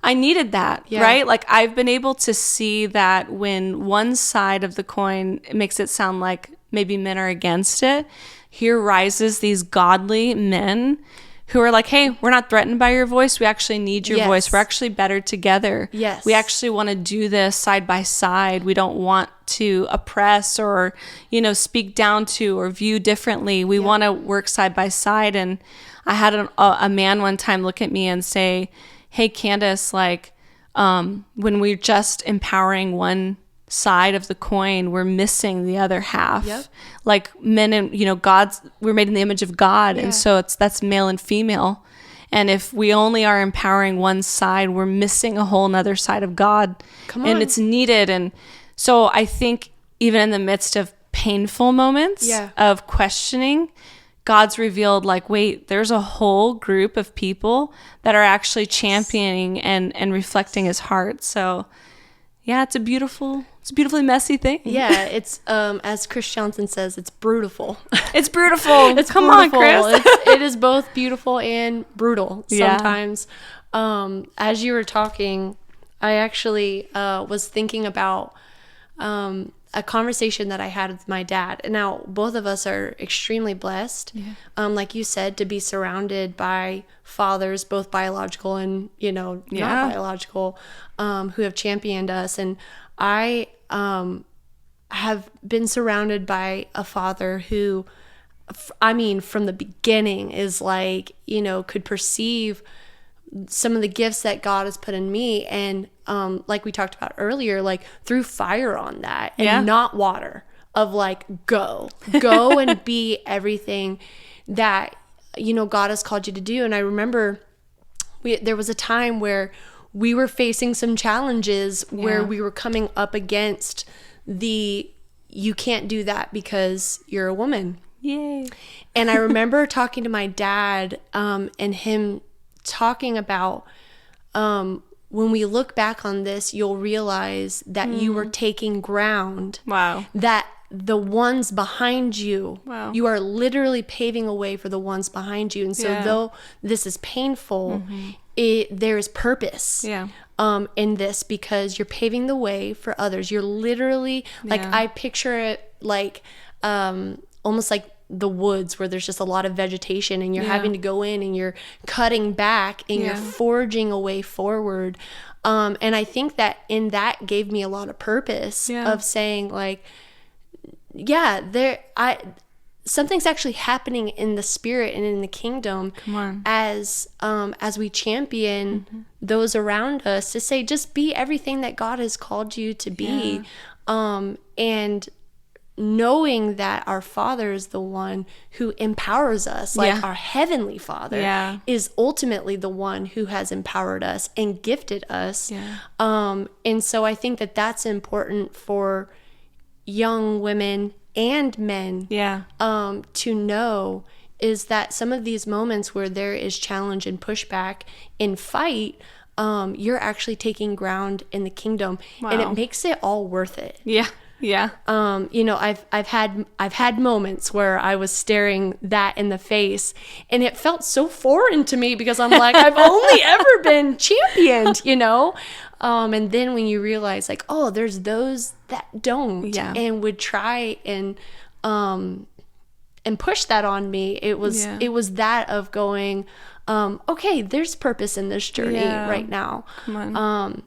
I needed that, right? Like, I've been able to see that when one side of the coin makes it sound like maybe men are against it, here rises these godly men who are like, hey, we're not threatened by your voice. We actually need your voice. We're actually better together. Yes. We actually want to do this side by side. We don't want to oppress or, speak down to or view differently. We want to work side by side. And I had a man one time look at me and say, hey, Candace, like, when we're just empowering one side of the coin, we're missing the other half. Yep. Like, men and, we're made in the image of God. And so that's male and female. And if we only are empowering one side, we're missing a whole nother side of God. Come on. And it's needed. And so I think even in the midst of painful moments of questioning, God's revealed, like, wait, there's a whole group of people that are actually championing and reflecting his heart. So yeah, it's a beautifully messy thing. Yeah, it's as Chris Johnson says, it's brutal. It's beautiful. Come on, Chris. It is both beautiful and brutal sometimes. As you were talking, I actually was thinking about a conversation that I had with my dad. And now both of us are extremely blessed, like you said, to be surrounded by fathers, both biological and, not biological, who have championed us. And I have been surrounded by a father who, from the beginning is like, could perceive some of the gifts that God has put in me. And like we talked about earlier, like, threw fire on that and not water, of like, go and be everything that, God has called you to do. And I remember there was a time where we were facing some challenges where we were coming up against you can't do that because you're a woman. Yay. And I remember talking to my dad and him talking about, when we look back on this, you'll realize that you were taking ground. Wow. That the ones behind you, you are literally paving a way for the ones behind you. And so though this is painful, there is purpose in this, because you're paving the way for others. You're literally, like, I picture it like almost like the woods where there's just a lot of vegetation, and you're having to go in and you're cutting back and you're forging a way forward. And I think that in that gave me a lot of purpose of saying, like, something's actually happening in the spirit and in the kingdom as we champion those around us, to say, just be everything that God has called you to be. And knowing that our Father is the one who empowers us, like our Heavenly Father is ultimately the one who has empowered us and gifted us. And so I think that that's important for young women and men to know, is that some of these moments where there is challenge and pushback and fight, you're actually taking ground in the kingdom, and it makes it all worth it. I've had moments where I was staring that in the face, and it felt so foreign to me, because I'm like, I've only ever been championed, and then when you realize, like, oh, there's those that don't and would try and push that on me, it was that of going, okay, there's purpose in this journey right now. Come on.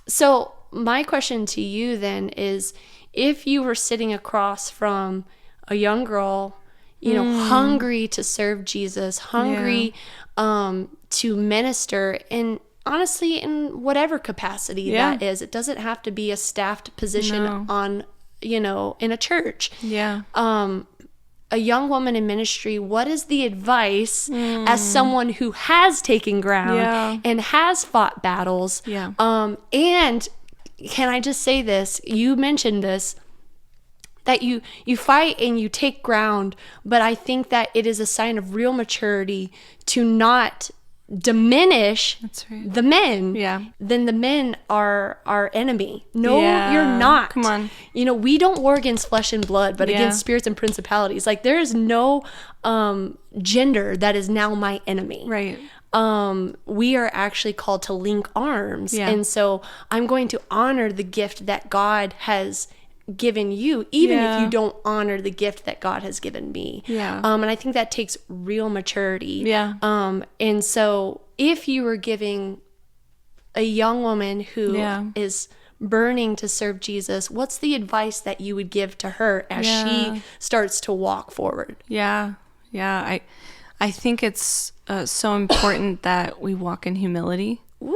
So my question to you then is, if you were sitting across from a young girl, hungry to serve Jesus, hungry to minister, and honestly, in whatever capacity that is. It doesn't have to be a staffed position on, in a church. Yeah. A young woman in ministry, what is the advice as someone who has taken ground and has fought battles? Yeah. And can I just say this? You mentioned this, that you fight and you take ground, but I think that it is a sign of real maturity to not diminish the men. Then the men are our enemy. No, you're not. Come on. We don't war against flesh and blood, but against spirits and principalities. Like, there is no gender that is now my enemy. Right. We are actually called to link arms. And so I'm going to honor the gift that God has given you, even if you don't honor the gift that God has given me. And I think that takes real maturity. And so if you were giving a young woman who is burning to serve Jesus, what's the advice that you would give to her as she starts to walk forward? I think it's so important that we walk in humility. Woo!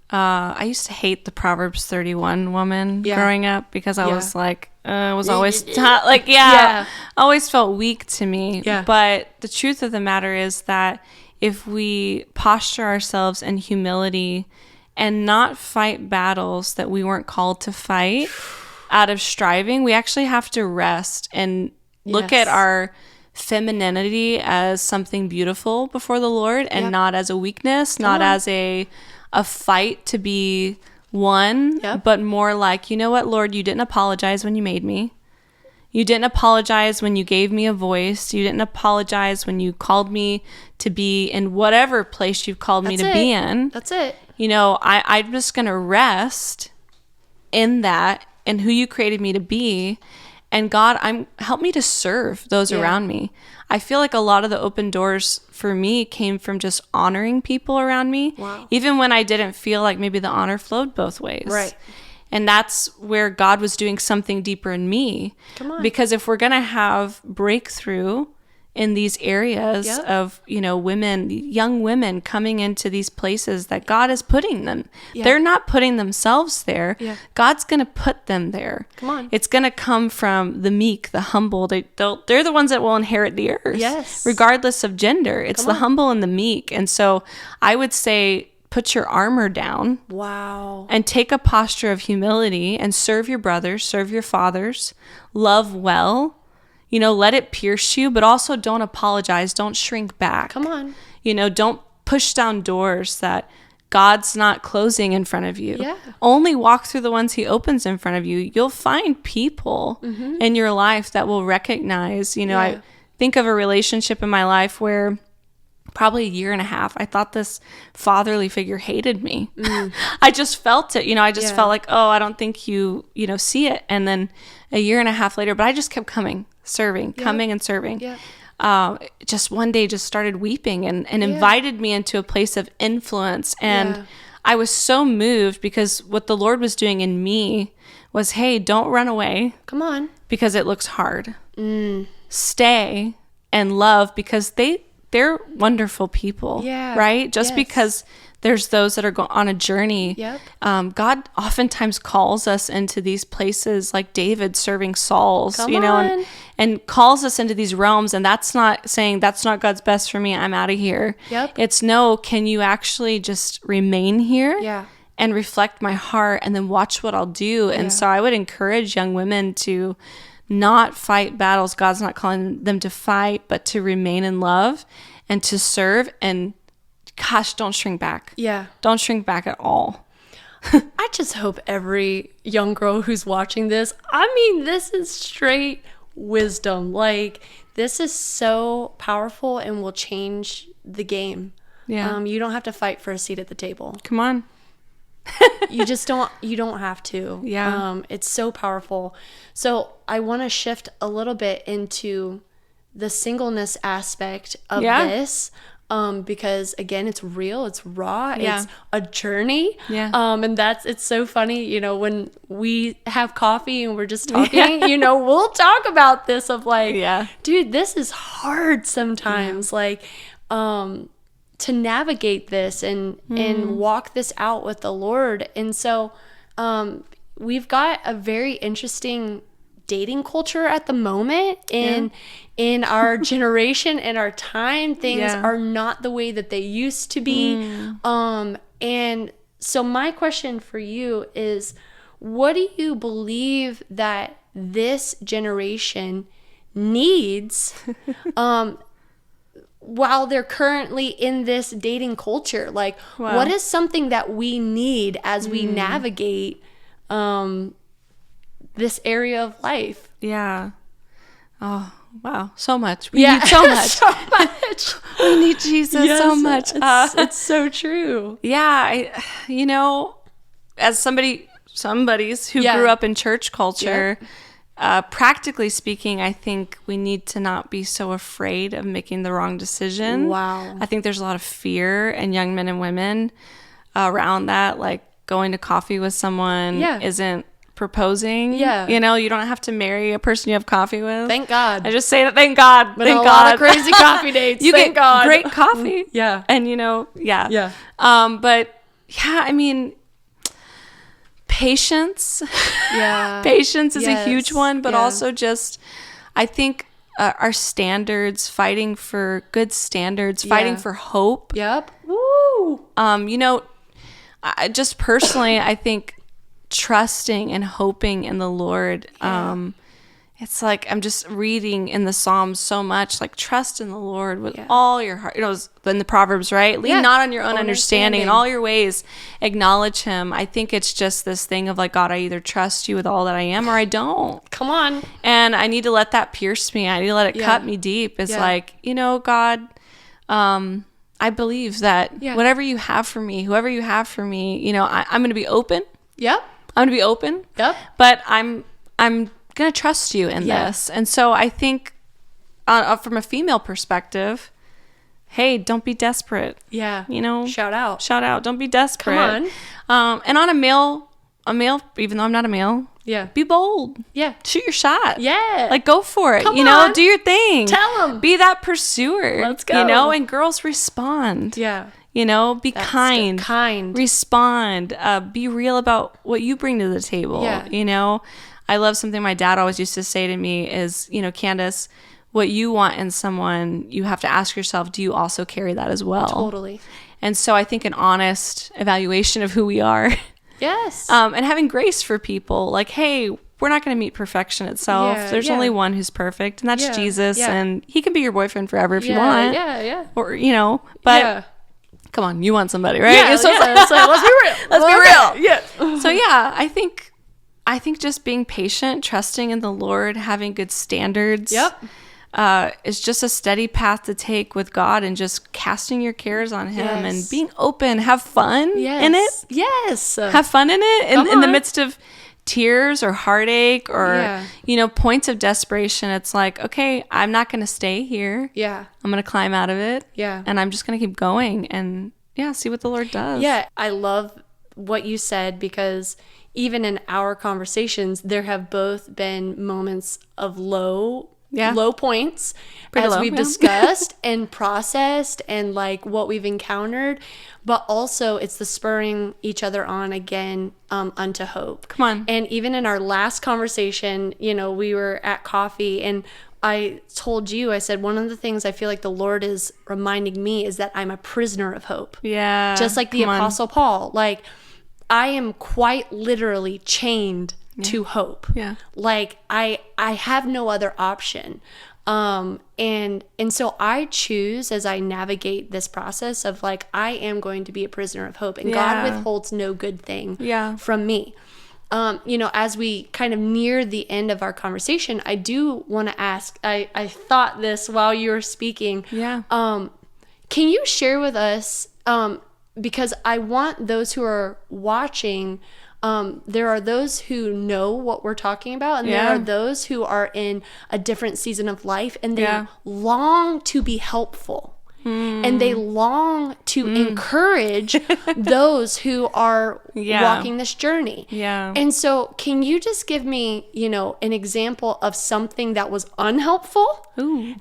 I used to hate the Proverbs 31 woman growing up because I was like, was always always felt weak to me. But the truth of the matter is that if we posture ourselves in humility and not fight battles that we weren't called to fight out of striving, we actually have to rest and look at our femininity as something beautiful before the Lord and not as a weakness, not as a fight to be won, but more like, you know what, Lord, you didn't apologize when you made me. You didn't apologize when you gave me a voice. You didn't apologize when you called me to be in whatever place you've called me to be in. That's it. I'm just going to rest in that and who you created me to be. And God, help me to serve those around me. I feel like a lot of the open doors for me came from just honoring people around me, even when I didn't feel like maybe the honor flowed both ways. Right. And that's where God was doing something deeper in me. Come on. Because if we're going to have breakthrough in these areas of, women, young women coming into these places that God is putting them. They're not putting themselves there. God's going to put them there. Come on. It's going to come from the meek, the humble. They're the ones that will inherit the earth. Regardless of gender. It's the humble and the meek. And so I would say, put your armor down. Wow. And take a posture of humility and serve your brothers, serve your fathers, love well. Let it pierce you, but also don't apologize. Don't shrink back. Come on. Don't push down doors that God's not closing in front of you. Only walk through the ones he opens in front of you. You'll find people in your life that will recognize, I think of a relationship in my life where probably a year and a half, I thought this fatherly figure hated me. I just felt it. I just felt like, oh, I don't think you see it. And then a year and a half later, but I just kept coming and serving. Just one day just started weeping and invited me into a place of influence. And I was so moved because what the Lord was doing in me was, hey, don't run away. Come on. Because it looks hard. Stay and love because they're wonderful people, right? Just because there's those that are on a journey. God oftentimes calls us into these places like David serving Saul's, and calls us into these realms. And that's not saying that's not God's best for me. I'm out of here. It's no, can you actually just remain here and reflect my heart and then watch what I'll do? And so I would encourage young women to not fight battles God's not calling them to fight, but to remain in love and to serve. And gosh, don't shrink back. Don't shrink back at all. I just hope every young girl who's watching this, this is straight wisdom. Like, this is so powerful and will change the game. You don't have to fight for a seat at the table. Come on. You don't have to. It's so powerful. So I want to shift a little bit into the singleness aspect of this. Because again, it's real, it's raw, it's a journey. And it's so funny, when we have coffee and we're just talking, we'll talk about this of like, dude, this is hard sometimes. Like, navigate this and walk this out with the Lord. And so we've got a very interesting dating culture at the moment in our generation and our time. Things are not the way that they used to be. And so my question for you is, what do you believe that this generation needs while they're currently in this dating culture? Like, what is something that we need as we navigate this area of life? Yeah. Oh, wow. So much. We need so much. So much. We need Jesus so much. It's so true. Yeah. As somebody's who grew up in church culture, practically speaking, I think we need to not be so afraid of making the wrong decision. Wow. I think there's a lot of fear in young men and women around that, like going to coffee with someone isn't proposing. Yeah. You don't have to marry a person you have coffee with. Thank God. I just say that. Thank God. Been Thank a God. lot of crazy coffee dates. You Thank get God. great coffee. Yeah. And Yeah. But yeah, I mean, patience. Yeah. Patience is a huge one, but Yeah. also just, I think our standards, fighting for good standards, fighting for hope. Yep. Woo. Just personally, I think trusting and hoping in the Lord. It's like I'm just reading in the Psalms so much, like trust in the Lord with all your heart. In the Proverbs, right? Lean not on your own understanding. In all your ways, acknowledge Him. I think it's just this thing of like, God, I either trust you with all that I am or I don't. Come on. And I need to let that pierce me. I need to let it cut me deep. It's like, God, I believe that whatever you have for me, whoever you have for me, I'm going to be open. Yep. I'm going to be open. Yep. But I'm going to trust you in this. And so I think from a female perspective, hey, don't be desperate. Yeah. Shout out. Don't be desperate. Come on. And on a male, even though I'm not a male, be bold. Yeah. Shoot your shot. Yeah. Like, go for it. Come on. Do your thing. Tell them. Be that pursuer. Let's go. And girls respond. Yeah. Be kind. Kind. Respond. Be real about what you bring to the table. Yeah. I love something my dad always used to say to me is, Candace, what you want in someone, you have to ask yourself, do you also carry that as well? Totally. And so I think an honest evaluation of who we are. Yes. And having grace for people, like, hey, we're not going to meet perfection itself. There's only one who's perfect, and that's Jesus. And He can be your boyfriend forever if you want. Yeah. Or, but come on, you want somebody, right? Yeah. So let's be real. Let's be real. Yeah. So yeah, I think just being patient, trusting in the Lord, having good standards. Yep. Is just a steady path to take with God, and just casting your cares on Him and being open. Have fun in it. Yes. Have fun in it in the midst of tears or heartache or points of desperation. It's like, okay, I'm not going to stay here. Yeah. I'm going to climb out of it. Yeah. And I'm just going to keep going and see what the Lord does. Yeah. I love what you said, because even in our conversations, there have both been moments of low points Pretty as low, we've discussed and processed and like what we've encountered, but also it's the spurring each other on again unto hope. Come on. And even in our last conversation, we were at coffee and I told you, I said, one of the things I feel like the Lord is reminding me is that I'm a prisoner of hope. Yeah. Just like the Apostle Paul. Like, I am quite literally chained to hope. Yeah. Like I have no other option. And so I choose, as I navigate this process of like, I am going to be a prisoner of hope, and God withholds no good thing from me. As we kind of near the end of our conversation, I do want to ask, I thought this while you were speaking. Yeah. Can you share with us, because I want those who are watching, there are those who know what we're talking about, and there are those who are in a different season of life, and they long to be helpful. and they long to encourage those who are walking this journey. Yeah. And so can you just give me, an example of something that was unhelpful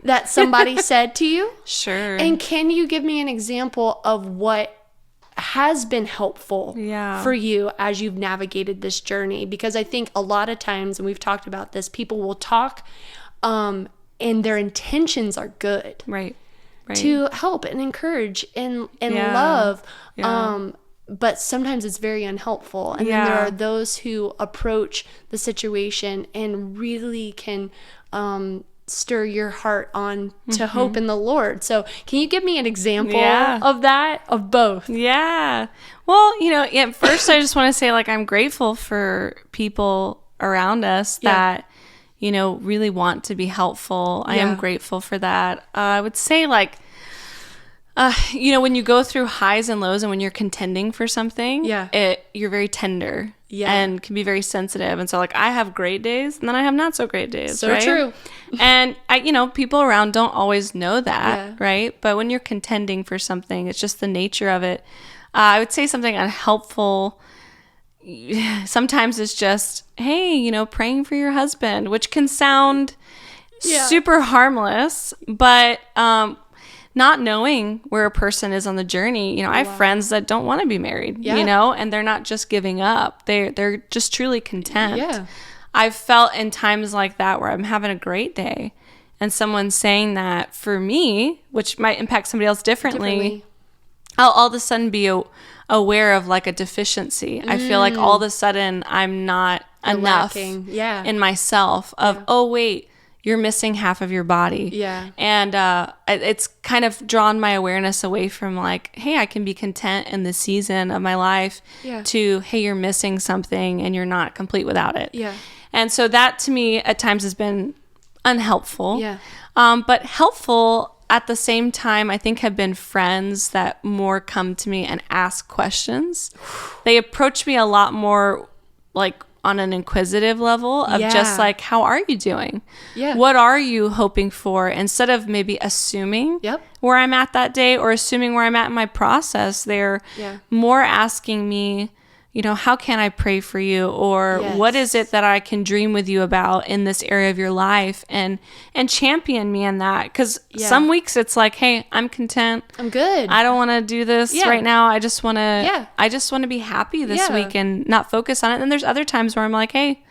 that somebody said to you? Sure. And can you give me an example of what has been helpful for you as you've navigated this journey? Because I think a lot of times, and we've talked about this, people will talk and their intentions are good. Right. To help and encourage and love. But sometimes it's very unhelpful. And then there are those who approach the situation and really can stir your heart on to hope in the Lord. So can you give me an example of that, of both? Yeah. Well, first I just want to say, like, I'm grateful for people around us that, really want to be helpful. I am grateful for that. I would say, like, when you go through highs and lows and when you're contending for something, you're very tender and can be very sensitive. And so, like, I have great days and then I have not so great days. So right? true. And people around don't always know that, right? But when you're contending for something, it's just the nature of it. I would say something unhelpful sometimes is just, hey, praying for your husband, which can sound super harmless, but not knowing where a person is on the journey. I have friends that don't want to be married, and they're not just giving up. They're just truly content. Yeah. I've felt in times like that where I'm having a great day and someone's saying that for me, which might impact somebody else differently. I'll all of a sudden be aware of, like, a deficiency. I feel like all of a sudden I'm not enough in myself of, oh, wait, you're missing half of your body. Yeah. And it's kind of drawn my awareness away from, like, hey, I can be content in this season of my life to, hey, you're missing something and you're not complete without it. Yeah. And so that to me at times has been unhelpful. Yeah. But helpful at the same time, I think, have been friends that more come to me and ask questions. They approach me a lot more, like, on an inquisitive level of just like, how are you doing? Yeah. What are you hoping for? Instead of maybe assuming where I'm at that day or assuming where I'm at in my process, they're more asking me, how can I pray for you? Or what is it that I can dream with you about in this area of your life, and champion me in that? Because some weeks it's like, hey, I'm content. I'm good. I don't want to do this right now. I just want to be happy this week and not focus on it. And there's other times where I'm like, hey,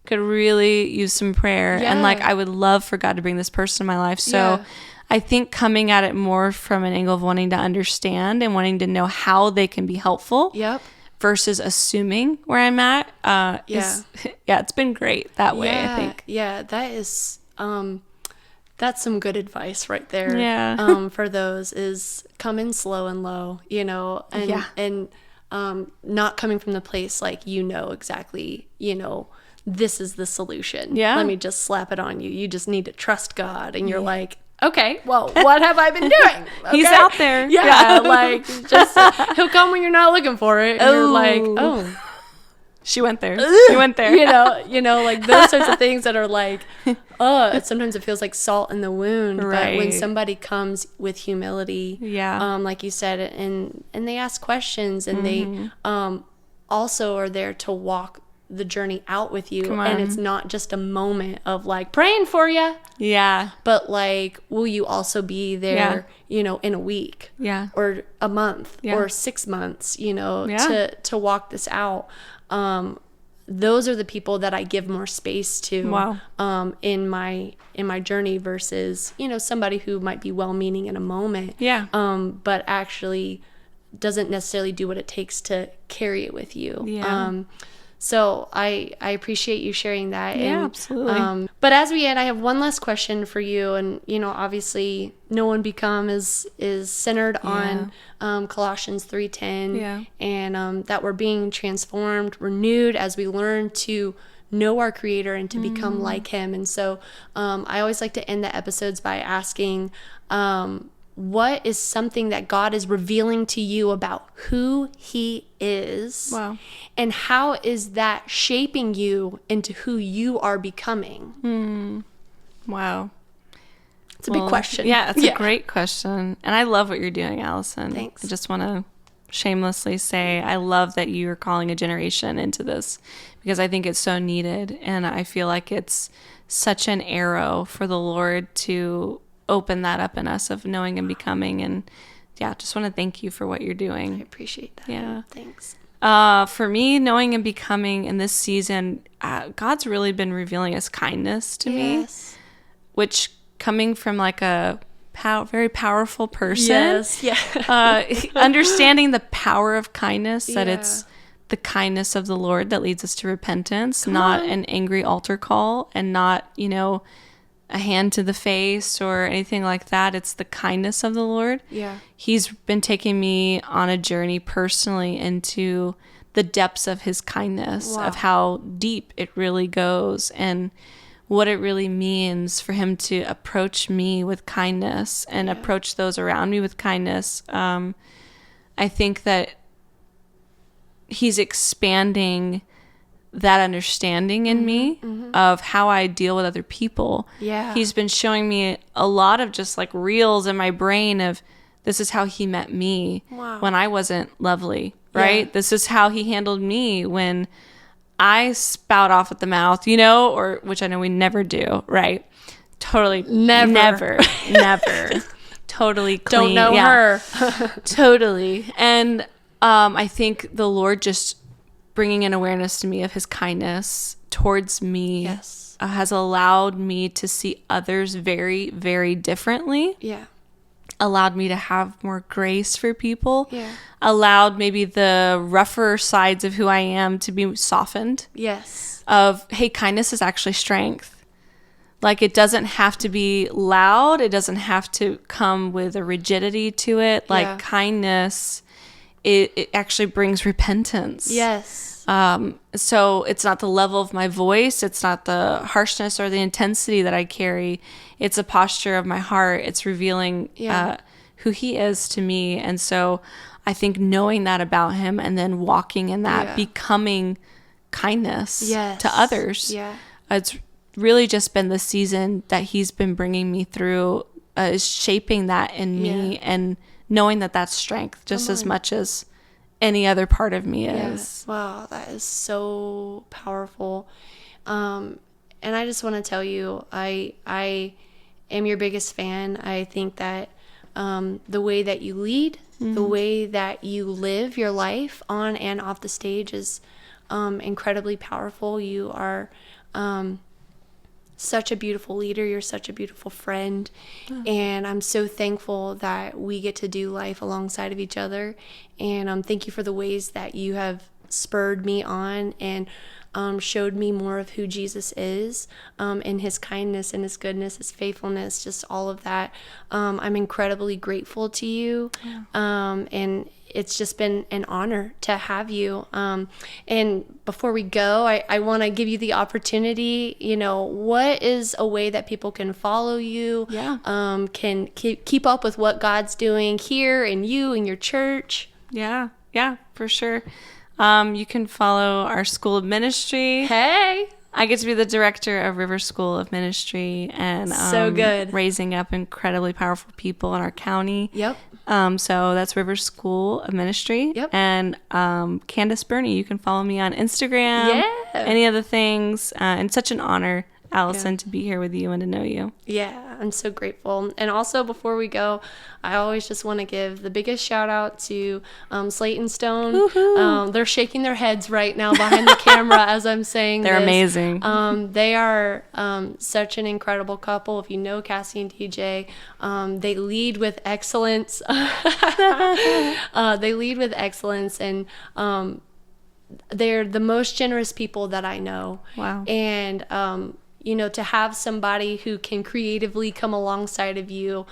could really use some prayer. And, like, I would love for God to bring this person in my life. So I think coming at it more from an angle of wanting to understand and wanting to know how they can be helpful. Yep. Versus assuming where I'm at, it's been great that way, I think. Yeah, that is, that's some good advice right there. Yeah. For those is come in slow and low, and not coming from the place like, exactly, this is the solution. Yeah. Let me just slap it on you. You just need to trust God. And you're like, okay, well, what have I been doing? Okay. He's out there. Yeah, like, just, he'll come when you're not looking for it. And you're like, oh. She went there. She went there. Like those sorts of things that are like, sometimes it feels like salt in the wound. Right. But when somebody comes with humility, like you said, and they ask questions, and they also are there to walk the journey out with you, and it's not just a moment of, like, praying for you, but, like, will you also be there in a week or a month or 6 months to walk this out. Those are the people that I give more space to in my journey versus somebody who might be well-meaning in a moment but actually doesn't necessarily do what it takes to carry it with you. So I appreciate you sharing that. Yeah, absolutely. But as we end, I have one last question for you. And, obviously, No One Become is centered on Colossians 3:10 and that we're being transformed, renewed as we learn to know our Creator and to become like Him. And so I always like to end the episodes by asking, what is something that God is revealing to you about who He is? Wow. And how is that shaping you into who you are becoming? Wow. It's a big question. Yeah, it's a great question. And I love what you're doing, Allison. Thanks. I just want to shamelessly say I love that you are calling a generation into this, because I think it's so needed. And I feel like it's such an arrow for the Lord to open that up in us of knowing and becoming. And yeah, just want to thank you for what you're doing. I appreciate that. Yeah. Thanks. For me, knowing and becoming in this season, God's really been revealing his kindness to me, which coming from like a very powerful person, understanding the power of kindness, that it's the kindness of the Lord that leads us to repentance, not an angry altar call, and not, a hand to the face or anything like that. It's the kindness of the Lord. Yeah. He's been taking me on a journey personally into the depths of his kindness, of how deep it really goes and what it really means for him to approach me with kindness and approach those around me with kindness. I think that he's expanding that understanding in me of how I deal with other people. Yeah. He's been showing me a lot of just like reels in my brain of this is how he met me when I wasn't lovely, right? This is how he handled me when I spout off at the mouth, or which I know we never do, right? Totally. Never. Totally clean. Don't know her. Totally. And I think the Lord just bringing an awareness to me of his kindness towards me has allowed me to see others very, very differently. Yeah. Allowed me to have more grace for people. Yeah. Allowed maybe the rougher sides of who I am to be softened. Yes. Of, hey, kindness is actually strength. Like, it doesn't have to be loud. It doesn't have to come with a rigidity to it. Like, kindness, it actually brings repentance. Yes. So it's not the level of my voice. It's not the harshness or the intensity that I carry. It's a posture of my heart. It's revealing who he is to me. And so I think knowing that about him and then walking in that, becoming kindness to others. Yeah. It's really just been the season that he's been bringing me through, is shaping that in me and knowing that that's strength just as much as any other part of me is. Wow, that is so powerful. And I just want to tell you, I am your biggest fan. I think that the way that you lead, the way that you live your life on and off the stage is incredibly powerful. You are such a beautiful leader. You're such a beautiful friend. And I'm so thankful that we get to do life alongside of each other. And thank you for the ways that you have spurred me on and showed me more of who Jesus is, and his kindness and his goodness, his faithfulness, just all of that. I'm incredibly grateful to you. And it's just been an honor to have you. And before we go, I want to give you the opportunity, what is a way that people can follow you, can keep up with what God's doing here and you and your church? Yeah, for sure. You can follow our School of Ministry. Hey! I get to be the director of River School of Ministry and so good. Raising up incredibly powerful people in our county. Yep. So that's River School of Ministry. Yep. And Candace Berney, you can follow me on Instagram. Yeah. Any other things. And such an honor, Allison, to be here with you and to know you. Yeah, I'm so grateful. And also, before we go, I always just want to give the biggest shout out to Slate and Stone. They're shaking their heads right now behind the camera as I'm saying They're this. amazing. They are such an incredible couple. If you know Cassie and DJ, they lead with excellence. They lead with excellence, and they're the most generous people that I know. Wow. And to have somebody who can creatively come alongside of you.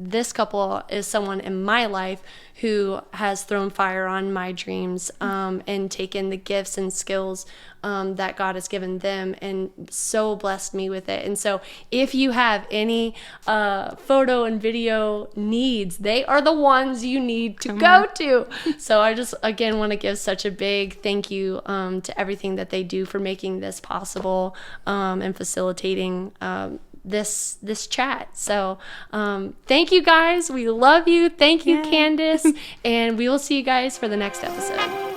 This couple is someone in my life who has thrown fire on my dreams, and taken the gifts and skills that God has given them and so blessed me with it. And so if you have any photo and video needs, they are the ones you need to go to. So I just, again, want to give such a big thank you to everything that they do for making this possible, and facilitating this chat. So thank you guys. We love you. Thank you, Candace. And we will see you guys for the next episode.